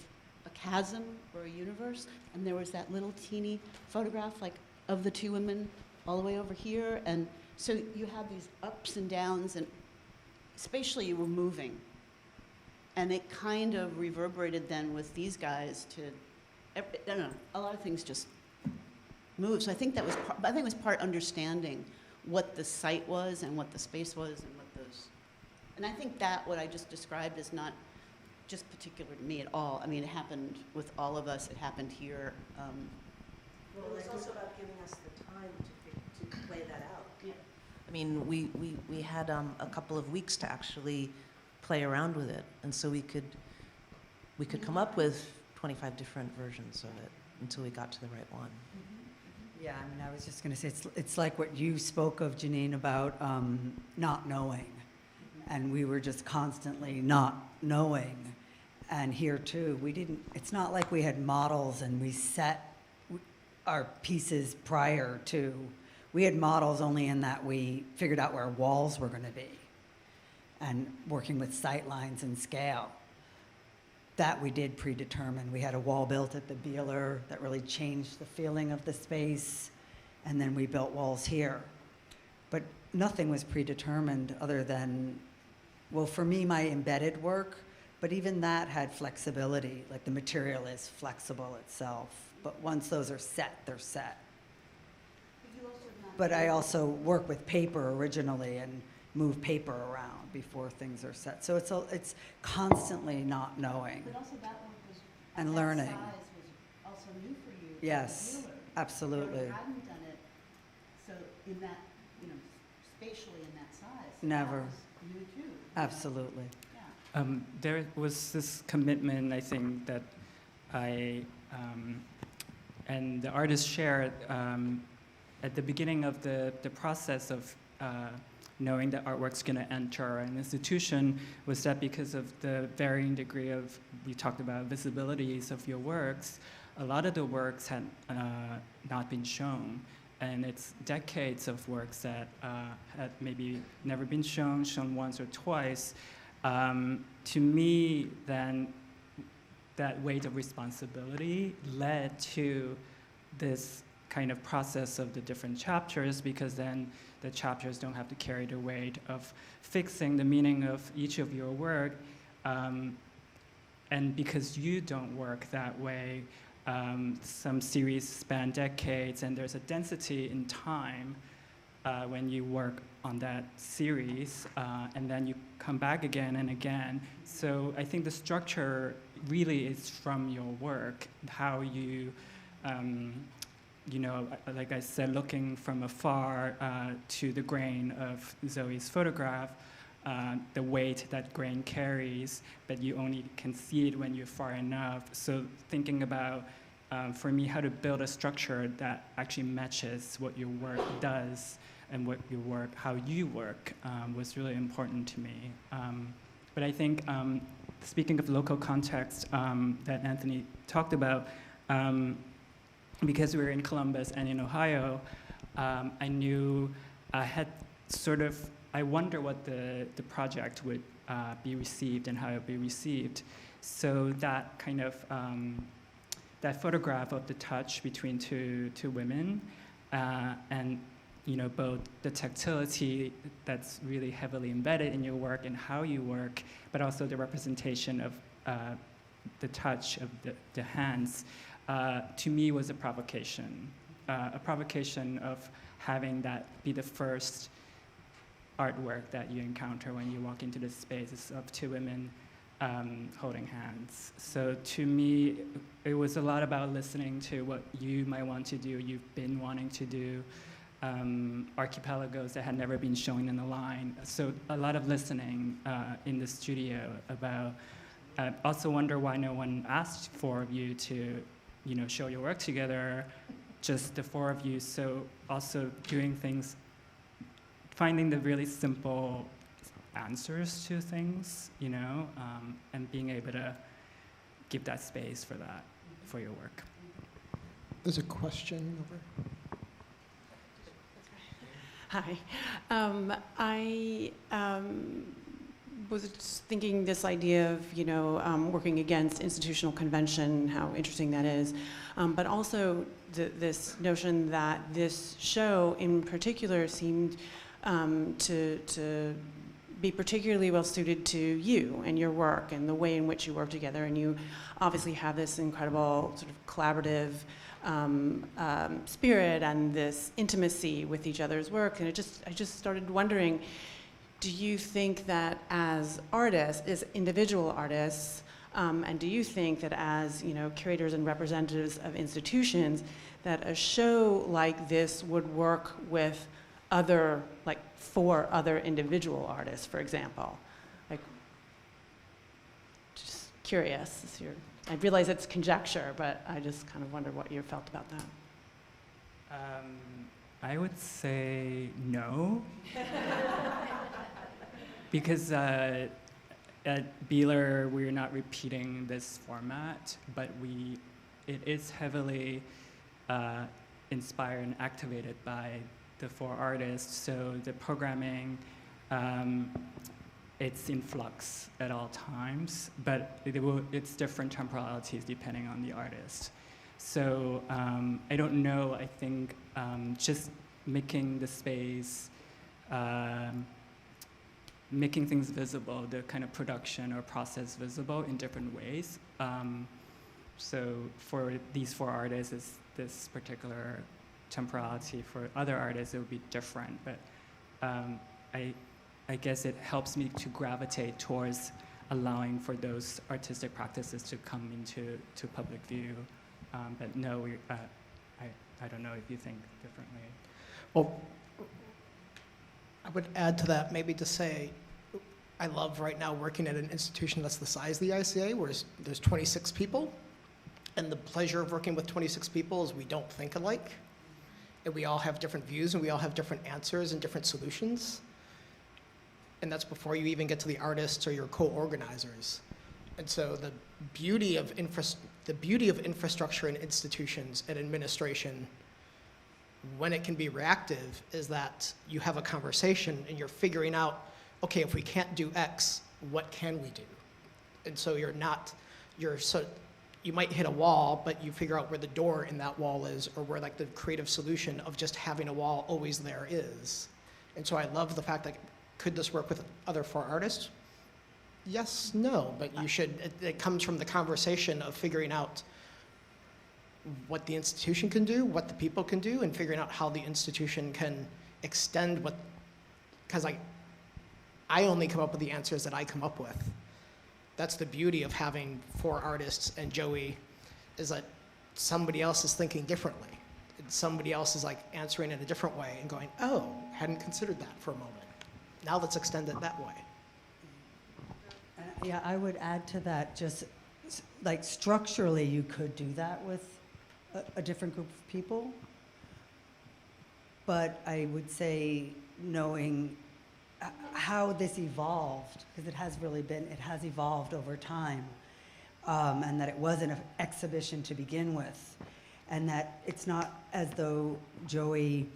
a chasm or a universe. And there was that little teeny photograph, like, of the two women all the way over here. And so you had these ups and downs, and spatially you were moving. And it kind of reverberated then with these guys to, I don't know, a lot of things just moved. So I think it was part understanding what the site was and what the space was and what those, and I think that what I just described is not just particular to me at all. I mean, it happened with all of us. It happened here. Well, it's also about giving us the time to play that out. Yeah. I mean, we had a couple of weeks to actually play around with it, and so we could come up with 25 different versions of it until we got to the right one. Yeah, I mean, I was just going to say, it's like what you spoke of, Janine, about not knowing. And we were just constantly not knowing. And here, too, it's not like we had models and we set our pieces prior to. We had models only in that we figured out where walls were going to be. And working with sight lines and scale. That we did predetermine. We had a wall built at the Beeler that really changed the feeling of the space, and then we built walls here. But nothing was predetermined other than, well, for me, my embedded work, but even that had flexibility, like the material is flexible itself. But once those are set, they're set. But I also work with paper originally and move paper around before things are set. So it's constantly not knowing. But also that one was, and that learning. size was also new for you. Yes, Beeler. absolutely. You hadn't done it, so in that, spatially in that size. Never. That was new too. Absolutely. Yeah. There was this commitment, I think, that I and the artist shared at the beginning of the process of knowing that artwork's going to enter an institution, was that because of the varying degree of, we talked about visibilities of your works, a lot of the works had not been shown. And it's decades of works that had maybe never been shown once or twice. To me, then, that weight of responsibility led to this kind of process of the different chapters, because then the chapters don't have to carry the weight of fixing the meaning of each of your work. And because you don't work that way, some series span decades, and there's a density in time when you work on that series, and then you come back again and again. So I think the structure really is from your work, how you, like I said, looking from afar to the grain of Zoe's photograph, the weight that grain carries, but you only can see it when you're far enough. So thinking about, for me, how to build a structure that actually matches what your work does and how you work was really important to me. But I think, speaking of local context that Anthony talked about, because we were in Columbus and in Ohio, I knew I had I wonder what the project would be received and how it would be received. So that kind of, that photograph of the touch between two women, and both the tactility that's really heavily embedded in your work and how you work, but also the representation of the touch of the hands, to me was a provocation of having that be the first artwork that you encounter when you walk into the spaces of two women holding hands. So to me, it was a lot about listening to what you might want to do, you've been wanting to do, archipelagos that had never been shown in the line. So a lot of listening in the studio about, I also wonder why no one asked four of you to, show your work together, just the four of you. So also doing things, finding the really simple answers to things, and being able to give that space for that, for your work. There's a question over. Hi. I was just thinking this idea of, working against institutional convention, how interesting that is, but also this notion that this show in particular seemed to be particularly well suited to you and your work and the way in which you work together. And you obviously have this incredible sort of collaborative spirit and this intimacy with each other's work. And I just started wondering, do you think that as artists, as individual artists, and do you think that as curators and representatives of institutions, that a show like this would work with for other individual artists, for example? Just curious. I realize it's conjecture, but I just kind of wonder what you felt about that. I would say no. Because at Beeler, we're not repeating this format, but it is heavily inspired and activated by the four artists. So the programming, it's in flux at all times, but it's different temporalities depending on the artist. So I don't know, I think just making the space, making things visible, the kind of production or process visible in different ways. So for these four artists, it's this particular temporality. For other artists, it would be different, but I guess it helps me to gravitate towards allowing for those artistic practices to come into public view. But no, I don't know if you think differently. Well, I would add to that maybe to say, I love right now working at an institution that's the size of the ICA, where there's 26 people, and the pleasure of working with 26 people is we don't think alike, and we all have different views, and we all have different answers and different solutions. And that's before you even get to the artists or your co-organizers. And so the beauty of infrastructure and institutions and administration, when it can be reactive, is that you have a conversation and you're figuring out, okay, if we can't do X, what can we do? And so you might hit a wall, but you figure out where the door in that wall is, or where the creative solution of just having a wall always there is. And so I love the fact that, could this work with other four artists? Yes, no, but you should, it comes from the conversation of figuring out, what the institution can do, what the people can do, and figuring out how the institution can extend what, because I only come up with the answers that I come up with. That's the beauty of having 4 artists and Joey, is that somebody else is thinking differently. Somebody else is like answering in a different way and going, oh, hadn't considered that for a moment. Now let's extend it that way. Yeah, I would add to that, just like structurally, you could do that with a different group of people. But I would say knowing how this evolved, because it has evolved over time, and that it was an exhibition to begin with, and that it's not as though Joey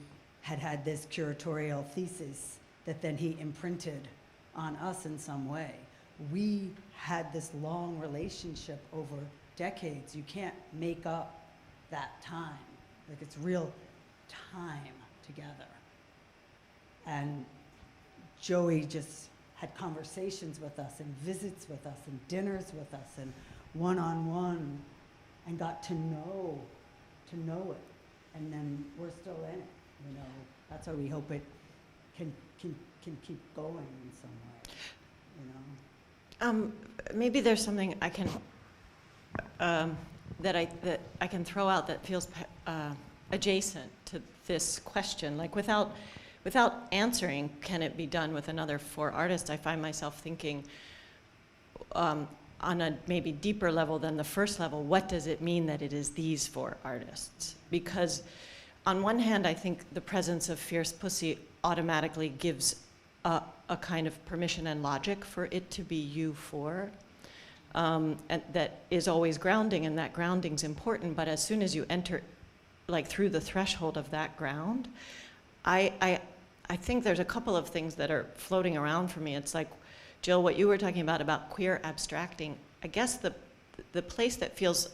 had this curatorial thesis that then he imprinted on us in some way. We had this long relationship over decades. You can't make up that time. Like, it's real time together. And Joey just had conversations with us and visits with us and dinners with us and one-on-one, and got to know it. And then we're still in it, you know. That's why we hope it can keep going in some way, you know. Maybe there's something I can that I can throw out that feels adjacent to this question. Like, without answering, can it be done with another 4 artists? I find myself thinking on a maybe deeper level than the first level, what does it mean that it is these 4 artists? Because on one hand, I think the presence of Fierce Pussy automatically gives a kind of permission and logic for it to be you 4. And that is always grounding, and that grounding's important, but as soon as you enter, like, through the threshold of that ground, I think there's a couple of things that are floating around for me. It's like, Jill, what you were talking about queer abstracting, I guess the place that feels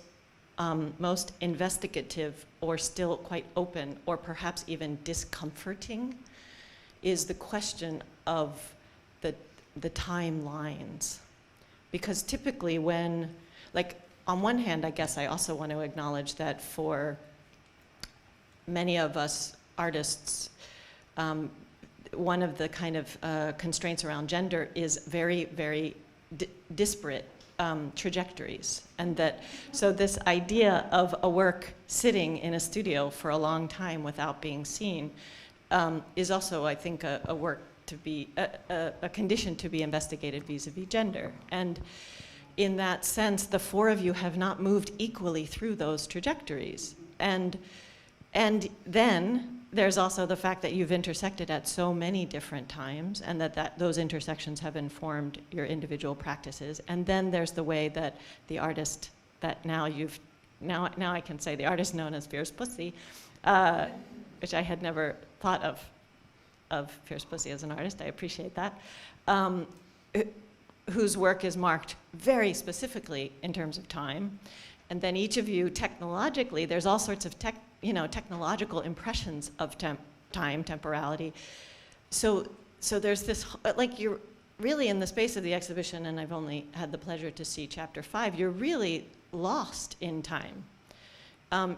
most investigative or still quite open, or perhaps even discomforting, is the question of the timelines. Because typically when, like, on one hand, I guess I also want to acknowledge that for many of us artists, one of the kind of constraints around gender is very, very disparate trajectories. And that, so this idea of a work sitting in a studio for a long time without being seen is also, I think, a work to be, a condition to be investigated vis-a-vis gender. And in that sense, the 4 of you have not moved equally through those trajectories. And then there's also the fact that you've intersected at so many different times, and that those intersections have informed your individual practices. And then there's the way that the artist that now I can say the artist known as Fierce Pussy, which I had never thought of Fierce Pussy as an artist. I appreciate that. Whose work is marked very specifically in terms of time. And then each of you, technologically, there's all sorts of technological impressions of time, temporality. So there's this, like, you're really in the space of the exhibition, and I've only had the pleasure to see chapter 5, you're really lost in time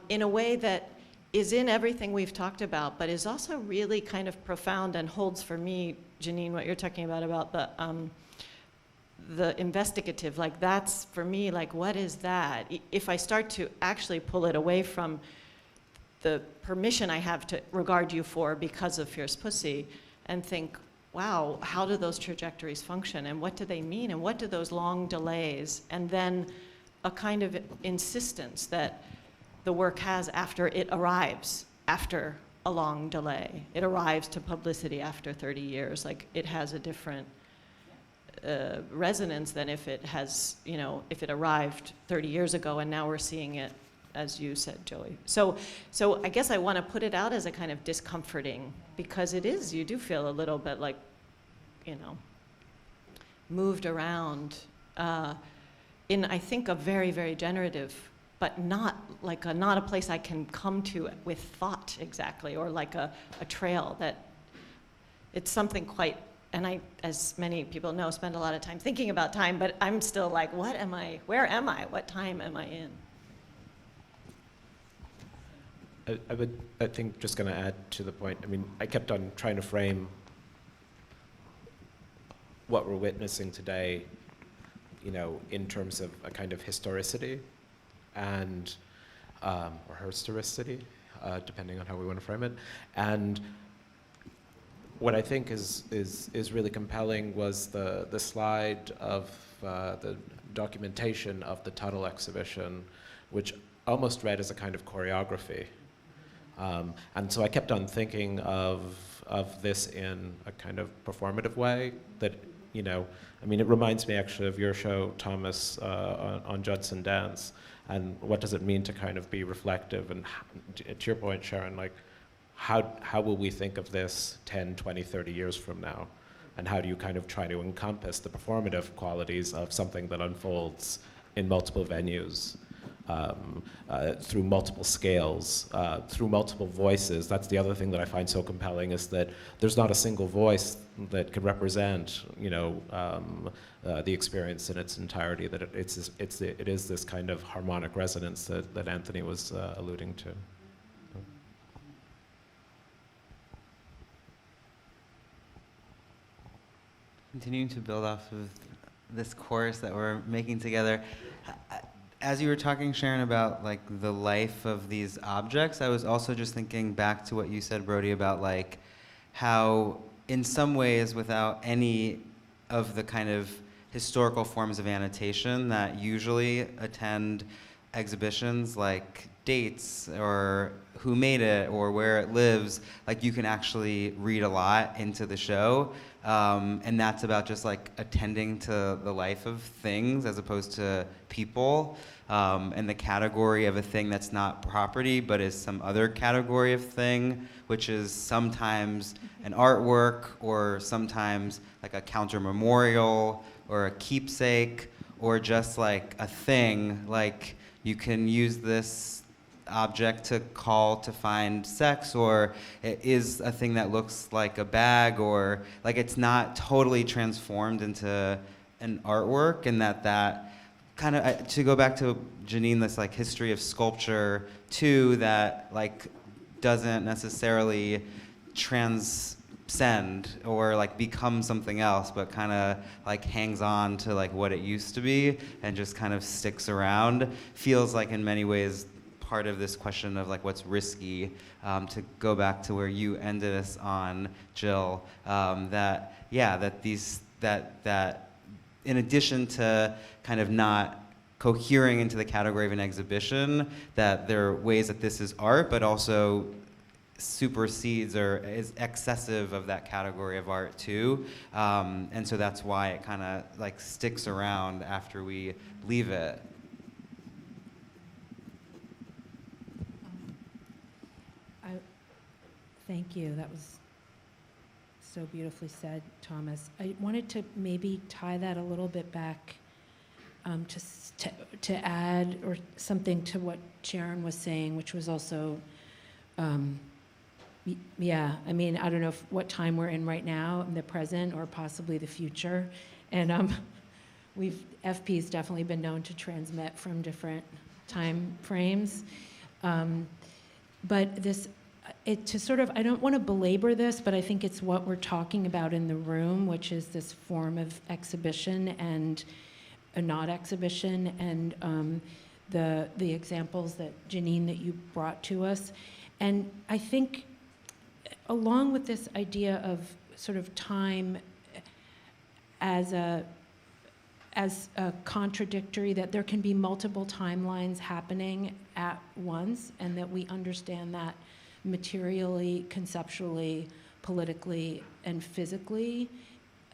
in a way that is in everything we've talked about, but is also really kind of profound and holds for me, Janine, what you're talking about the investigative, like, that's for me, like, what is that? If I start to actually pull it away from the permission I have to regard you for because of Fierce Pussy, and think, wow, how do those trajectories function, and what do they mean, and what do those long delays, and then a kind of insistence that the work has after it arrives, after a long delay. It arrives to publicity after 30 years. Like, it has a different resonance than if it has, if it arrived 30 years ago and now we're seeing it, as you said, Joey. So I guess I want to put it out as a kind of discomforting, because it is, you do feel a little bit like, moved around in, I think, a very, very generative, but not like not a place I can come to with thought exactly, or like a trail that, it's something quite, and I, as many people know, spend a lot of time thinking about time, but I'm still like, where am I, what time am I in? I think, just going to add to the point, I mean, I kept on trying to frame what we're witnessing today, you know, in terms of a kind of historicity and, or historicity, depending on how we want to frame it. And what I think is really compelling was the slide of the documentation of the Tuttle exhibition, which almost read as a kind of choreography. And so I kept on thinking of this in a kind of performative way that, you know, I mean, it reminds me actually of your show, Thomas, on Judson Dance, and what does it mean to kind of be reflective, and to your point, Sharon, like, how will we think of this 10, 20, 30 years from now? And how do you kind of try to encompass the performative qualities of something that unfolds in multiple venues, through multiple scales, through multiple voices? That's the other thing that I find so compelling, is that there's not a single voice that can represent, you know, the experience in its entirety. That it is this kind of harmonic resonance that Anthony was alluding to. Continuing to build off of this course that we're making together, as you were talking, Sharon, about like the life of these objects, I was also just thinking back to what you said, Brody, about like how in some ways, without any of the kind of historical forms of annotation that usually attend exhibitions, like dates or who made it or where it lives, like you can actually read a lot into the show. And that's about just like attending to the life of things as opposed to people, and the category of a thing that's not property but is some other category of thing, which is sometimes an artwork or sometimes like a counter memorial or a keepsake or just like a thing. Like you can use this object to call to find sex, or it is a thing that looks like a bag, or like it's not totally transformed into an artwork. And that kind of, to go back to Janine, this like history of sculpture too, that like doesn't necessarily transcend or like become something else, but kind of like hangs on to like what it used to be and just kind of sticks around. Feels like in many ways part of this question of like what's risky, to go back to where you ended us on, Jill, that in addition to kind of not cohering into the category of an exhibition, that there are ways that this is art, but also supersedes or is excessive of that category of art too. And so that's why it kind of like sticks around after we leave it. Thank you. That was so beautifully said, Thomas. I wanted to maybe tie that a little bit back, to add or something to what Sharon was saying, which was also, yeah, I mean, I don't know what time we're in right now, in the present or possibly the future. And FP's definitely been known to transmit from different time frames. But this, I don't want to belabor this, but I think it's what we're talking about in the room, which is this form of exhibition and a not exhibition, and the examples that Janine, that you brought to us. And I think along with this idea of sort of time as a contradictory, that there can be multiple timelines happening at once, and that we understand that materially, conceptually, politically, and physically.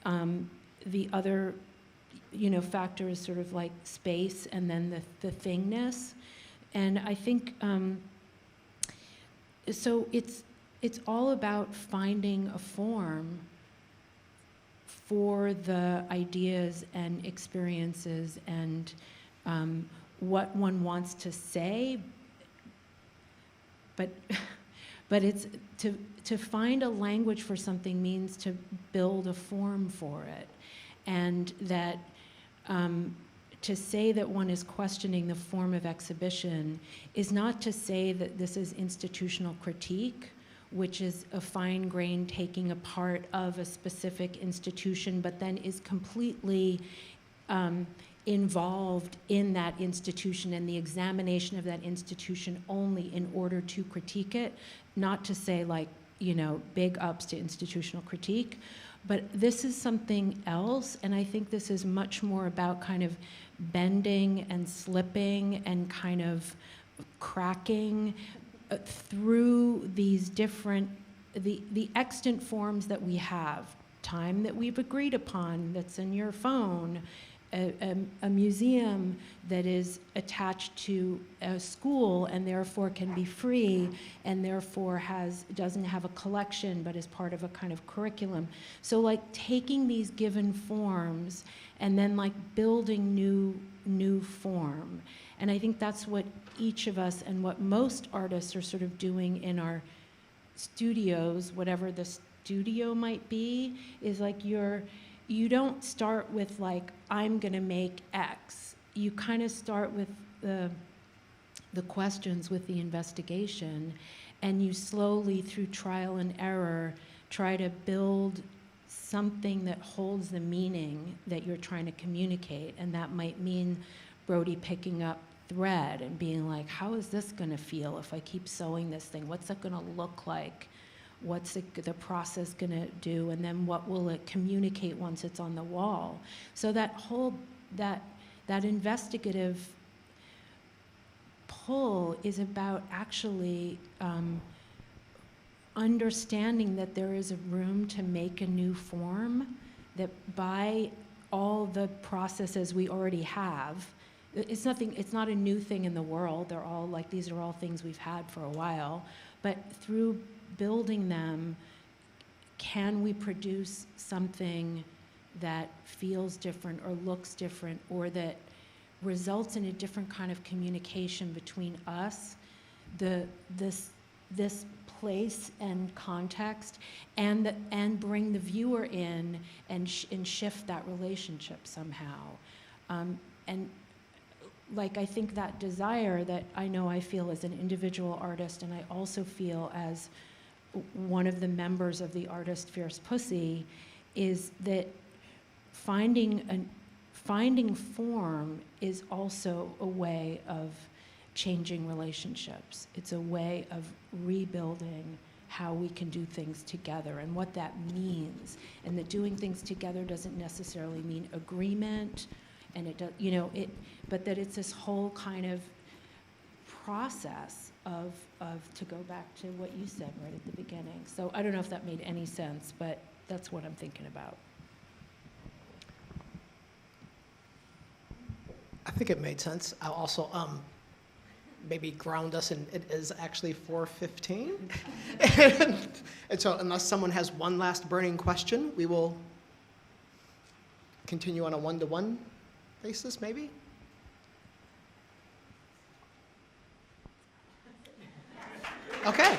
The other, factor is sort of like space, and then the thingness. And I think, so it's all about finding a form for the ideas and experiences and what one wants to say, but it's to find a language for something means to build a form for it, and that to say that one is questioning the form of exhibition is not to say that this is institutional critique, which is a fine-grained taking apart of a specific institution, but then is completely involved in that institution and the examination of that institution only in order to critique it, not to say like, you know, big ups to institutional critique. But this is something else, and I think this is much more about kind of bending and slipping and kind of cracking through these different, the extant forms that we have, time that we've agreed upon that's in your phone, a museum that is attached to a school and therefore can be free and therefore doesn't have a collection but is part of a kind of curriculum. So like taking these given forms and then like building new form. And I think that's what each of us and what most artists are sort of doing in our studios, whatever the studio might be, is like you don't start with like, I'm gonna make X. You kind of start with the questions, with the investigation, and you slowly, through trial and error, try to build something that holds the meaning that you're trying to communicate. And that might mean Brody picking up thread and being like, how is this gonna feel if I keep sewing this thing? What's that gonna look like? What's the process gonna do, and then what will it communicate once it's on the wall? So that whole, that investigative pull is about actually understanding that there is a room to make a new form, that by all the processes we already have, it's not a new thing in the world. They're all like, these are all things we've had for a while, but through building them, can we produce something that feels different or looks different or that results in a different kind of communication between us, this place and context, and bring the viewer in and shift that relationship somehow. And like, I think that desire that I know I feel as an individual artist, and I also feel as one of the members of the artist Fierce Pussy, is that finding form is also a way of changing relationships. It's a way of rebuilding how we can do things together and what that means. And that doing things together doesn't necessarily mean agreement, and it does, you know, but that it's this whole kind of process of to go back to what you said right at the beginning. So I don't know if that made any sense, but that's what I'm thinking about. I think it made sense. I'll also maybe ground us in, it is actually 4:15. And so unless someone has one last burning question, we will continue on a one-to-one basis, maybe? Okay.